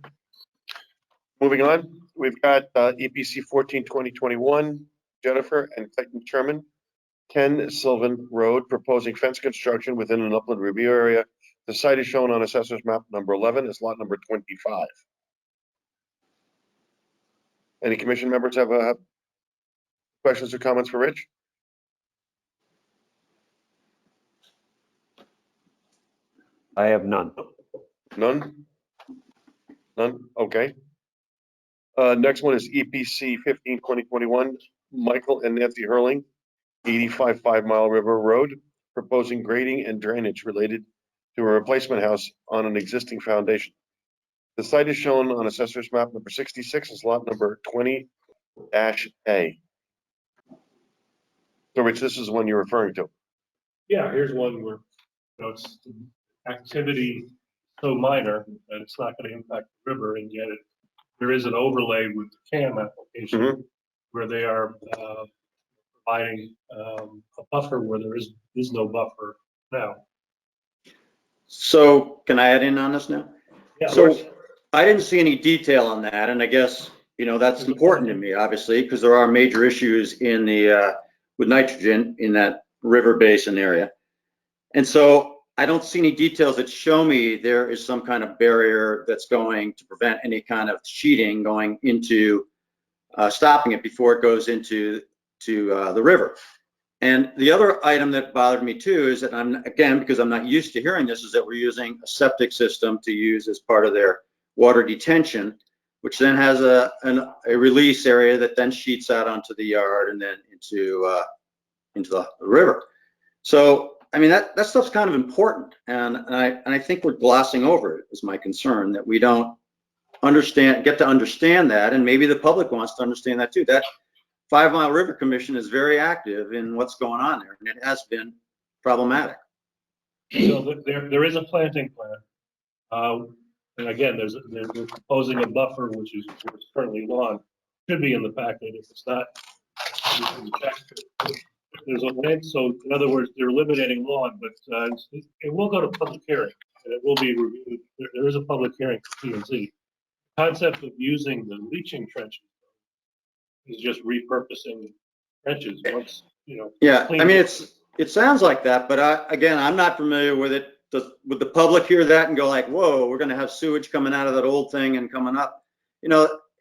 Moving on, we've got EPC 14/2021, Jennifer and Clayton Sherman, 10 Sylvan Road, proposing fence construction within an upland review area. The site is shown on assessor's map number 11, is lot number 25. Any commission members have questions or comments for Rich? I have none. None? None? Okay. Next one is EPC 15/2021, Michael and Nancy Hurling, 85 5 Mile River Road, proposing grading and drainage related to a replacement house on an existing foundation. The site is shown on assessor's map number 66, is lot number 20-A. So Rich, this is the one you're referring to. Yeah, here's one where, it's activity so minor that it's not going to impact the river, and yet there is an overlay with the CAM application where they are providing a buffer where there is no buffer now. So can I add in on this now? Yeah, So I didn't see any detail on that, and I guess, that's important to me, obviously, because there are major issues in the, with nitrogen in that river basin area. And so I don't see any details that show me there is some kind of barrier that's going to prevent any kind of sheeting going into, stopping it before it goes into the river. And the other item that bothered me too is that again, because I'm not used to hearing this, is that we're using a septic system to use as part of their water detention, which then has a release area that then sheets out onto the yard and then into the river. So, I mean, that stuff's kind of important, and I think we're glossing over it, is my concern, that we don't get to understand that, and maybe the public wants to understand that too. That 5 Mile River Commission is very active in what's going on there, and it has been problematic. So there is a planting plan. And again, they're proposing a buffer, which is currently lawn. Should be in the packet. If it's not, you can check. There's a link. So in other words, they're eliminating lawn, but it will go to public hearing and it will be reviewed. There is a public hearing for P&Z. The concept of using the leaching trenches is just repurposing trenches once, Yeah, I mean, it sounds like that, but again, I'm not familiar with it. Would the public hear that and go like, whoa, we're going to have sewage coming out of that old thing and coming up?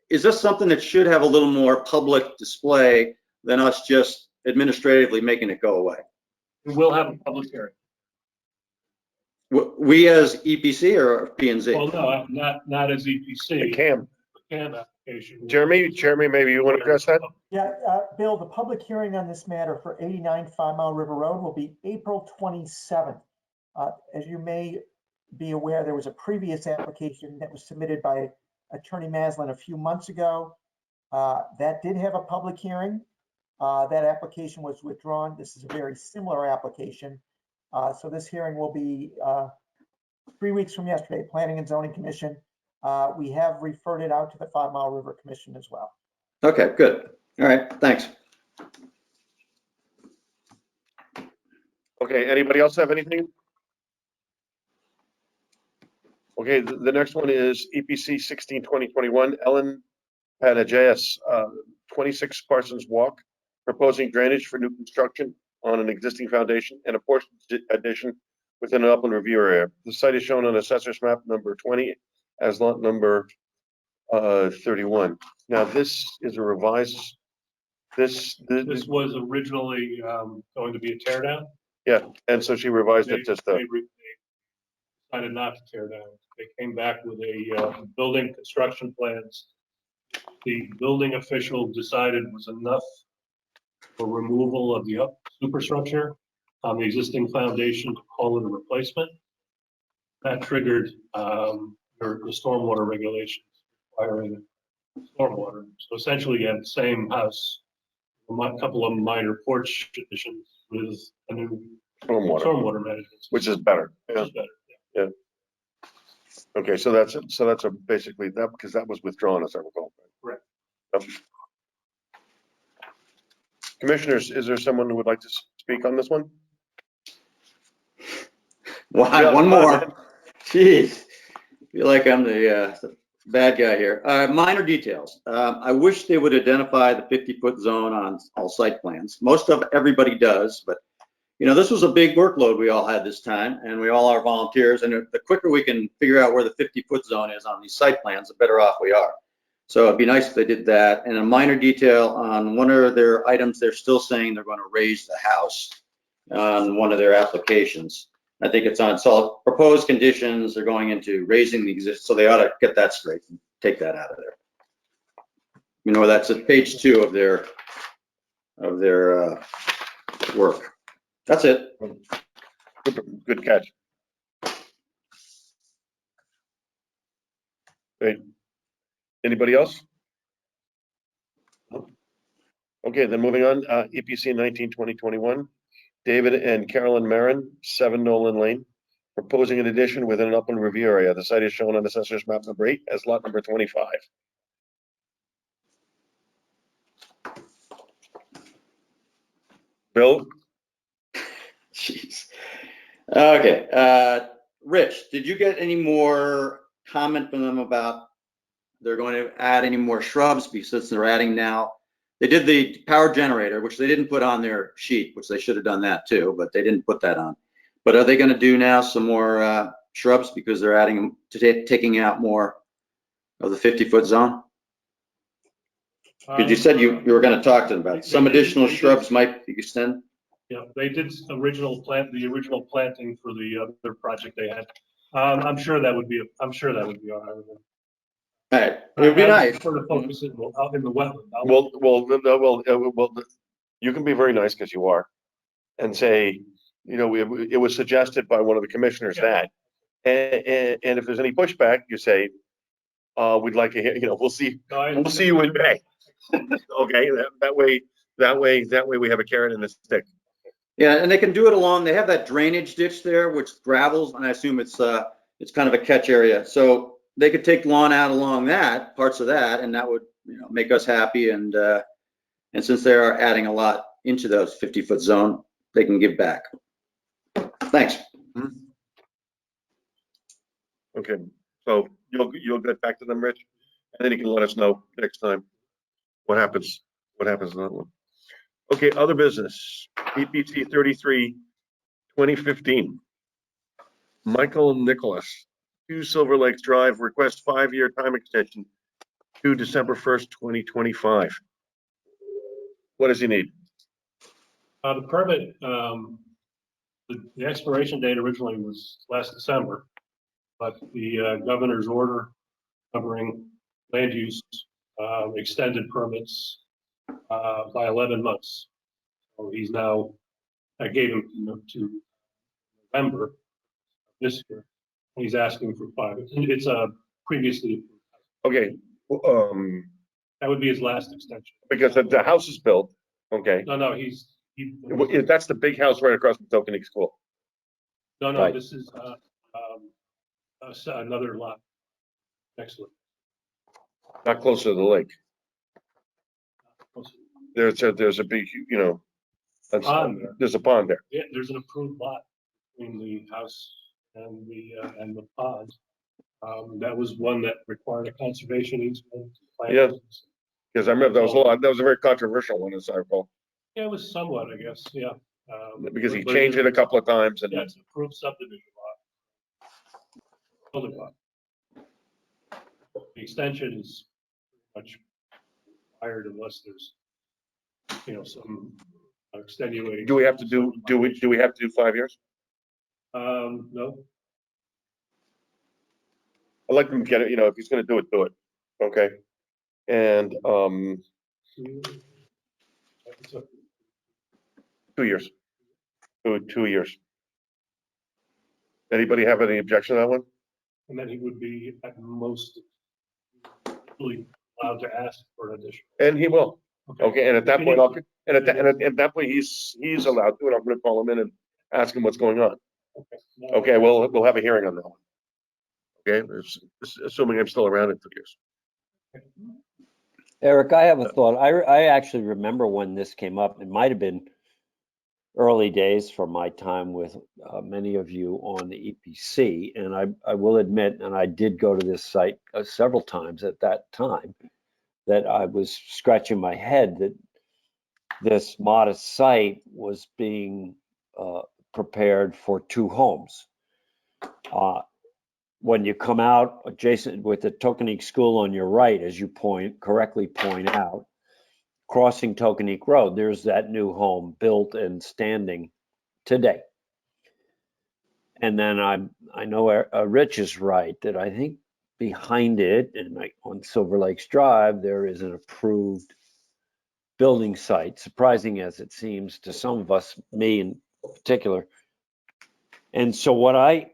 Is this something that should have a little more public display than us just administratively making it go away? We will have a public hearing. We as EPC or P&Z? Well, no, not as EPC. The CAM. CAM application. Jeremy, maybe you want to address that? Yeah, Bill, the public hearing on this matter for 89 5 Mile River Road will be April 27th. As you may be aware, there was a previous application that was submitted by Attorney Maslin a few months ago. That did have a public hearing. That application was withdrawn. This is a very similar application. So this hearing will be 3 weeks from yesterday, Planning and Zoning Commission. We have referred it out to the 5 Mile River Commission as well. Okay, good. All right, thanks. Okay, anybody else have anything? Okay, the next one is EPC 16/2021, Ellen Panagias, 26 Parsons Walk, proposing drainage for new construction on an existing foundation and a portion addition within an upland review area. The site is shown on assessor's map number 20 as lot number 31. Now, this is a revised, This was originally going to be a tear down. yeah, and so she revised it just They decided not to tear down. They came back with a building construction plans. The building official decided was enough for removal of the superstructure on the existing foundation to call it a replacement. That triggered the stormwater regulations requiring stormwater. So essentially, you had the same house, a couple of minor porch additions with a new stormwater management, which is better. which is better. Yeah. Okay, so that's basically that, because that was withdrawn, as I recall. Correct. Yep. Commissioners, is there someone who would like to speak on this one? One more. Jeez, I feel like I'm the Bad guy here. Minor details. I wish they would identify the 50-foot zone on all site plans. Most of everybody does, but you know, this was a big workload we all had this time, and we all are volunteers. And the quicker we can figure out where the 50-foot zone is on these site plans, the better off we are. So it'd be nice if they did that. And a minor detail on one of their items, they're still saying they're going to raise the house on one of their applications. I think it's on, so proposed conditions, they're going into raising the exist, so they ought to get that straight and take that out of there. You know, that's at page 2 of their work. That's it. Good catch. Great. Anybody else? Okay, then moving on, EPC 19-2021, David and Carolyn Marin, 7 Nolan Lane, proposing an addition within an upland review area. The site is shown on Assessor's Map number 8 as lot number 25. Bill? Jeez. Okay, Rich, did you get any more comment from them about they're going to add any more shrubs because they're adding now? They did the power generator, which they didn't put on their sheet, which they should have done that too, but they didn't put that on. But are they going to do now some more shrubs because they're adding to taking out more of the 50-foot zone? Because you said you were going to talk to them about it. Some additional shrubs might extend. Yeah, they did the original planting for the other project they had. I'm sure that would be all right with them. All right, it would be nice. For the focus out in the wetland. Well, you can be very nice because you are, and say, you know, it was suggested by one of the commissioners that, and if there's any pushback, you say, we'd like to hear, you know, we'll see you in May. Okay, that way we have a carrot and a stick. Yeah, and they can do it along, they have that drainage ditch there, which gravels, and I assume it's kind of a catch area. So they could take lawn out along that, parts of that, and that would, you know, make us happy. And since they are adding a lot into those 50-foot zone, they can give back. Thanks. Okay, so you'll get back to them, Rich, and then you can let us know next time what happens on that one. Okay, other business, EPC 33, 2015. Michael Nicholas, 2 Silver Lakes Drive, request 5-year time extension to December 1st, 2025. What does he need? The permit, the expiration date originally was last December, but the governor's order covering land use extended permits by 11 months. So he's now, I gave him to November this year. He's asking for 5. It's previously. Okay, That would be his last extension. because the house is built, okay, No, that's the big house right across from Tokenique School. No, Right. this is another lot next to it. Not close to the lake. There's a big, you know, Pond there. there's a pond there. Yeah, there's an approved lot between the house and the pond. That was one that required a conservation easement. Yeah. Because I remember that was a very controversial one, as I recall. Yeah, it was somewhat, I guess, yeah. Because he but changed it a couple of times and. Yeah, it's an approved subdivision lot. Building lot. The extension is much required unless there's, you know, some extenuating. Do we have to do we have to do 5 years? No. I'd like him to get it, you know, if he's gonna do it, do it. Okay. And 2 years. 2 years. Anybody have any objection to that one? And then he would be at most really allowed to ask for an addition. And he will. Okay, and at that point, at that point, he's allowed to, and I'm gonna call him in and ask him what's going on. Okay, we'll have a hearing on that one. Okay, assuming I'm still around in 2 years. Eric, I have a thought. I actually remember when this came up. It might have been early days from my time with many of you on the EPC. And I will admit, and I did go to this site several times at that time, that I was scratching my head that this modest site was being prepared for 2 homes. When you come out adjacent with the Tokenique School on your right, as you correctly point out, crossing Tokenique Road, there's that new home built and standing today. And then I know Rich is right that I think behind it and on Silver Lakes Drive, there is an approved building site, surprising as it seems to some of us, me in particular. And so what I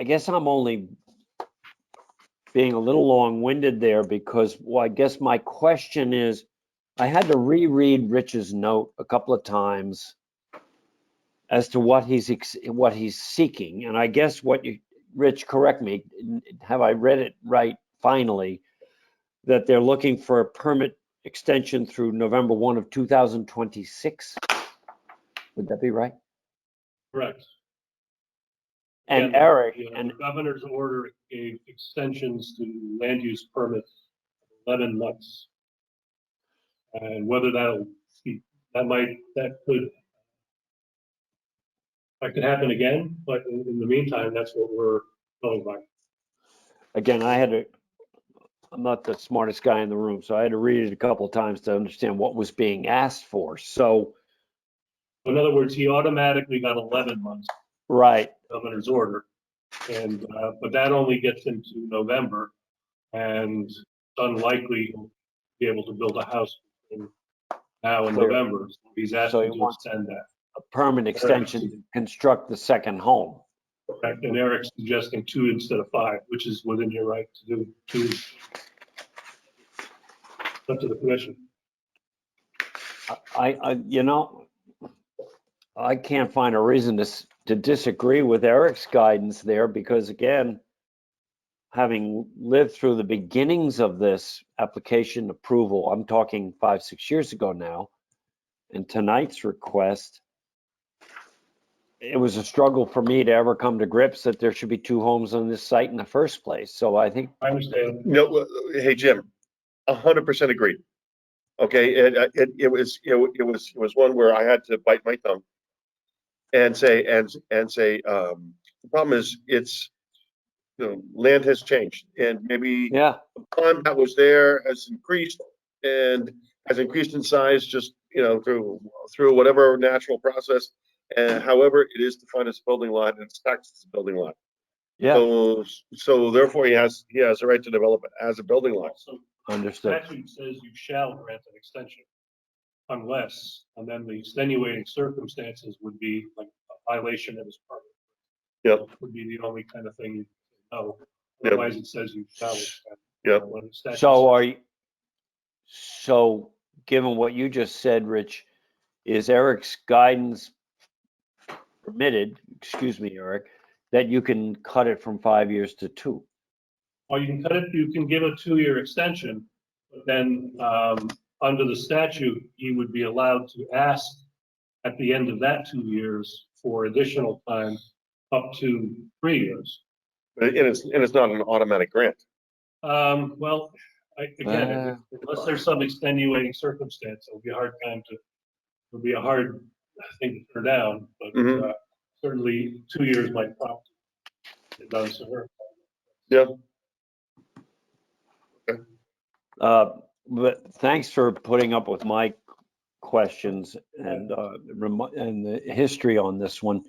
guess I'm only being a little long-winded there because, well, I guess my question is, I had to reread Rich's note a couple of times as to what he's seeking. And I guess Rich, correct me, have I read it right finally, that they're looking for a permit extension through November 1 of 2026? Would that be right? Correct. And Yeah, Eric, the governor's order gave extensions to land use permits 11 months. And whether that could happen again, but in the meantime, that's what we're going by. again, I'm not the smartest guy in the room, so I had to read it a couple of times to understand what was being asked for. So, in other words, he automatically got 11 months. Right. Governor's order, and but that only gets him to November, and it's unlikely he'll be able to build a house now in November. So he's asking to extend that. A permanent extension to construct the second home. Correct. And Eric's suggesting 2 instead of 5, which is within your right to do 2. Up to the commission. I can't find a reason to disagree with Eric's guidance there because, again, having lived through the beginnings of this application approval, I'm talking 5-6 years ago now, and tonight's request, it was a struggle for me to ever come to grips that there should be 2 homes on this site in the first place. So I think I understand. No, hey, Jim, 100% agreed. Okay, it was one where I had to bite my thumb and say, the problem is land has changed and maybe the pond that was there has increased and has increased in size just, through whatever natural process. And however it is defined as a building lot and it's taxed as a building lot. Yeah. So therefore he has the right to develop it as a building lot. So understood. statute says you shall grant an extension unless, and then the extenuating circumstances would be like a violation of his permit. Yep. Would be the only kind of thing you know. Yep. Otherwise it says you shall extend. Yep. When the statute So says- so given what you just said, Rich, is Eric's guidance permitted, excuse me, Eric, that you can cut it from 5 years to 2? Or you can cut it, you can give a 2-year extension, but then under the statute, you would be allowed to ask at the end of that 2 years for additional time up to 3 years. And it's not an automatic grant. Well, again, unless there's some extenuating circumstance, it'll be a hard thing to turn down, but certainly 2 years might prompt it done sooner. Yeah. But thanks for putting up with my questions and the history on this one.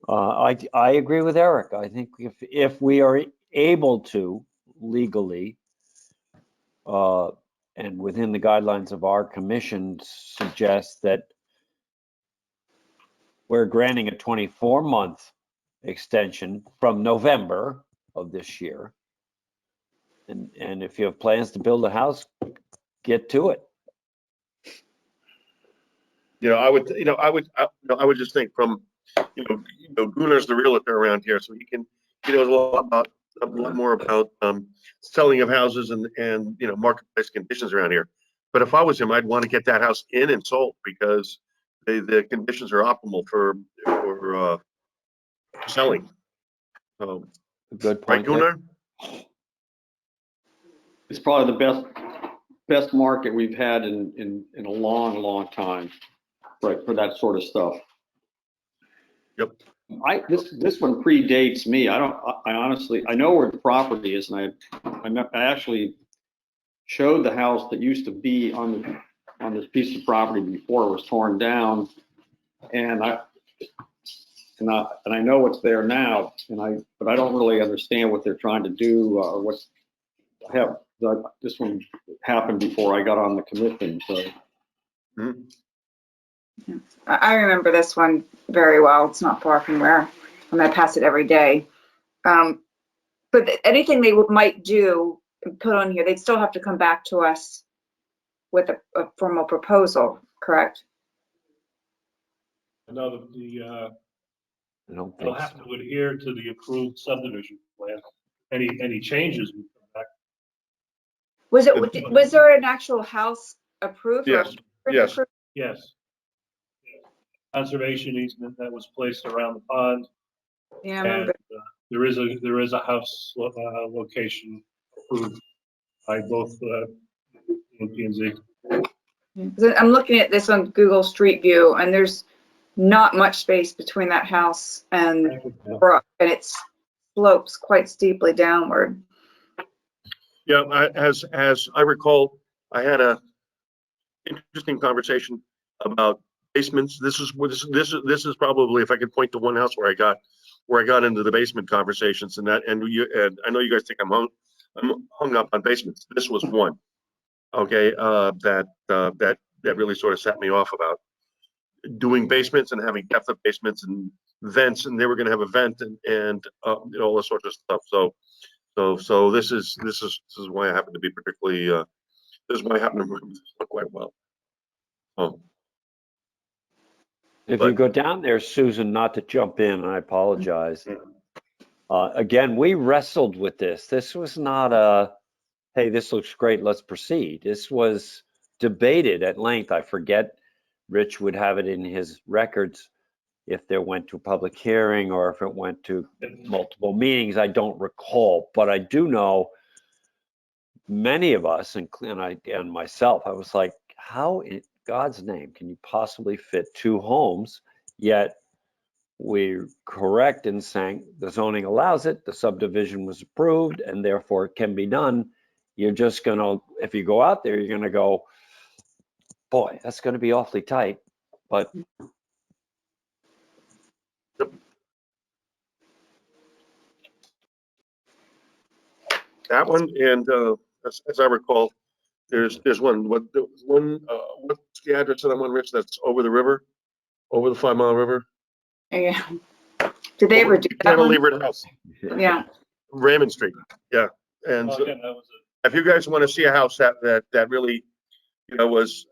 I agree with Eric. I think if we are able to legally and within the guidelines of our commission suggest that we're granting a 24-month extension from November of this year. And if you have plans to build a house, get to it. I would just think from, Gunar's the realtor around here, so he knows a lot more about selling of houses and marketplace conditions around here. But if I was him, I'd want to get that house in and sold because the conditions are optimal for selling. Good Right, point. Dick. Gunnar? It's probably the best market we've had in a long time, right, for that sort of stuff. Yep. This one predates me. I honestly, I know where the property is, and I actually showed the house that used to be on this piece of property before it was torn down, and I know what's there now, but I don't really understand what they're trying to do, or what this one happened before I got on the commission, so. Mhm. I remember this one very well. It's not far from where I'm gonna pass it every day. But anything they might do and put on here, they'd still have to come back to us with a formal proposal, correct? I know that I don't they'll think have so. to adhere to the approved subdivision plan. Any changes would come back. Was there an actual house approved? Or Yes, yes. approved? Yes. Conservation easement that was placed around the pond. Yeah, I And remember. there is a house location approved by both P&Z. I'm looking at this on Google Street View, and there's not much space between that house and the brook, and it slopes quite steeply downward. Yeah, as I recall, I had a interesting conversation about basements. This is probably, if I could point to one house where I got into the basement conversations, and I know you guys think I'm hung up on basements. This was one. Okay, that really sort of set me off about doing basements and having depth of basements and vents, and they were going to have a vent and all this sort of stuff. So this is why I happen to be particularly this is why I happen to remember this one quite well. If But- you go down there, Susan, not to jump in, I apologize. Again, we wrestled with this. This was not a, hey, this looks great, let's proceed. This was debated at length. I forget, Rich would have it in his records if there went to a public hearing or if it went to multiple meetings. I don't recall, but I do know many of us, and myself, I was like, how in God's name can you possibly fit two homes? Yet we're correct in saying the zoning allows it, the subdivision was approved, and therefore it can be done. You're just gonna, if you go out there, you're gonna go, boy, that's gonna be awfully tight. But that one, and as I recall, there's what's the address of that one, Rich? That's over the river, over the 5 Mile River. Yeah. Did they ever do that one? Cantilevered house, Yeah. Raymond Street. Yeah, and so, Again, that was if you guys want to see a house that really, was,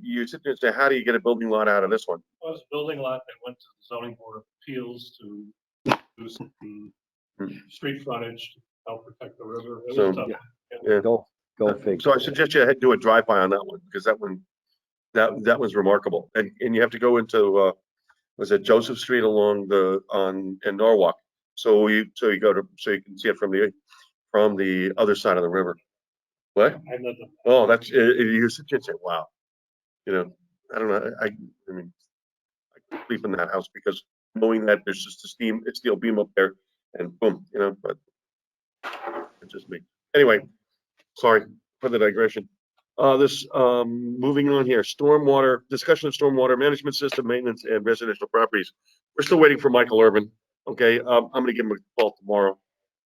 you sit there and say, how do you get a building lot out of this one? a building lot that went to the zoning board of appeals to do some street frontage to help protect the river. It was So, tough. Yeah. go figure. So I suggest you do a drive-by on that one, because that one, that was remarkable. And you have to go into, was it Joseph Street in Norwalk? So you can see it from the other side of the river. What? I've let them- Oh, that's, you sit there and say, wow. I don't know, I mean, I could sleep in that house because knowing that there's just a steel beam up there and boom, but it's just me. Anyway, sorry for the digression. Moving on here, discussion of stormwater management system maintenance and residential properties. We're still waiting for Michael Urban. Okay, I'm gonna give him a call tomorrow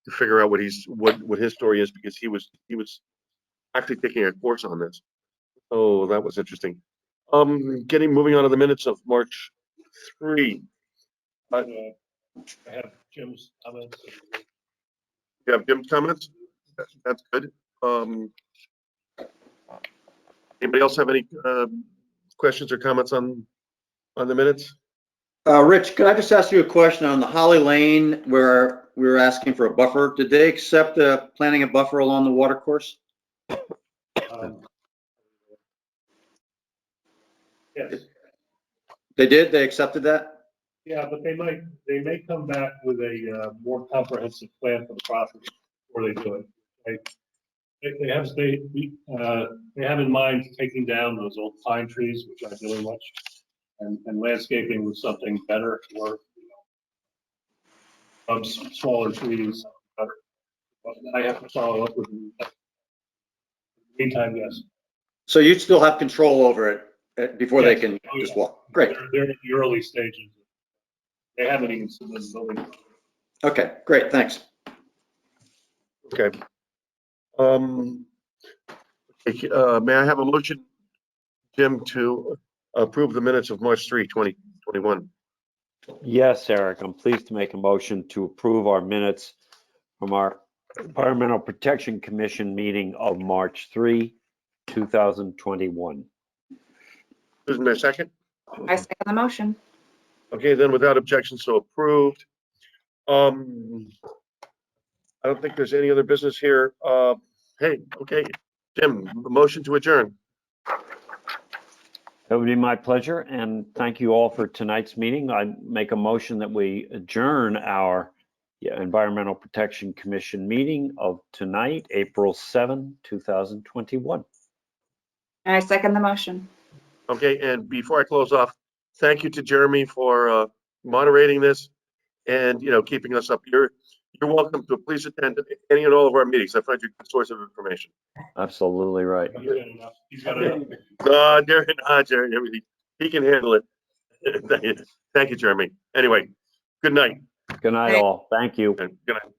to figure out what his story is, because he was actually taking a course on this. Oh, that was interesting. Moving on to the minutes of March 3. I have Jim's comments. You have Jim's comments? That's good. Anybody else have any questions or comments on the minutes? Rich, can I just ask you a question on the Holly Lane where we were asking for a buffer? Did they accept planting a buffer along the water course? Yes. They did? They accepted that? Yeah, but they may come back with a more comprehensive plan for the property before they do it. They have in mind taking down those old pine trees, which aren't doing much, and landscaping with something better, or smaller trees. Better. But I have to follow up with them. Meantime, yes. So you still have control over it before they Yes. can Oh, just yeah. walk? Great. They're in the early stages. They haven't even submitted building. Okay, great, thanks. Okay. May I have a motion, Jim, to approve the minutes of March 3, 2021? Yes, Eric, I'm pleased to make a motion to approve our minutes from our Environmental Protection Commission meeting of March 3, 2021. Isn't there a second? I second the motion. Okay, then without objection, so approved. I don't think there's any other business here. Hey, okay, Jim, the motion to adjourn. That would be my pleasure, and thank you all for tonight's meeting. I make a motion that we adjourn our Environmental Protection Commission meeting of tonight, April 7, 2021. And I second the motion. Okay, and before I close off, thank you to Jeremy for moderating this and, keeping us up. You're welcome to please attend any and all of our meetings. I find you a good source of information. Absolutely right. He's got enough. Jeremy, he can handle it. Thank you, Jeremy. Anyway, good night. Good night, all. Thank you. And good night.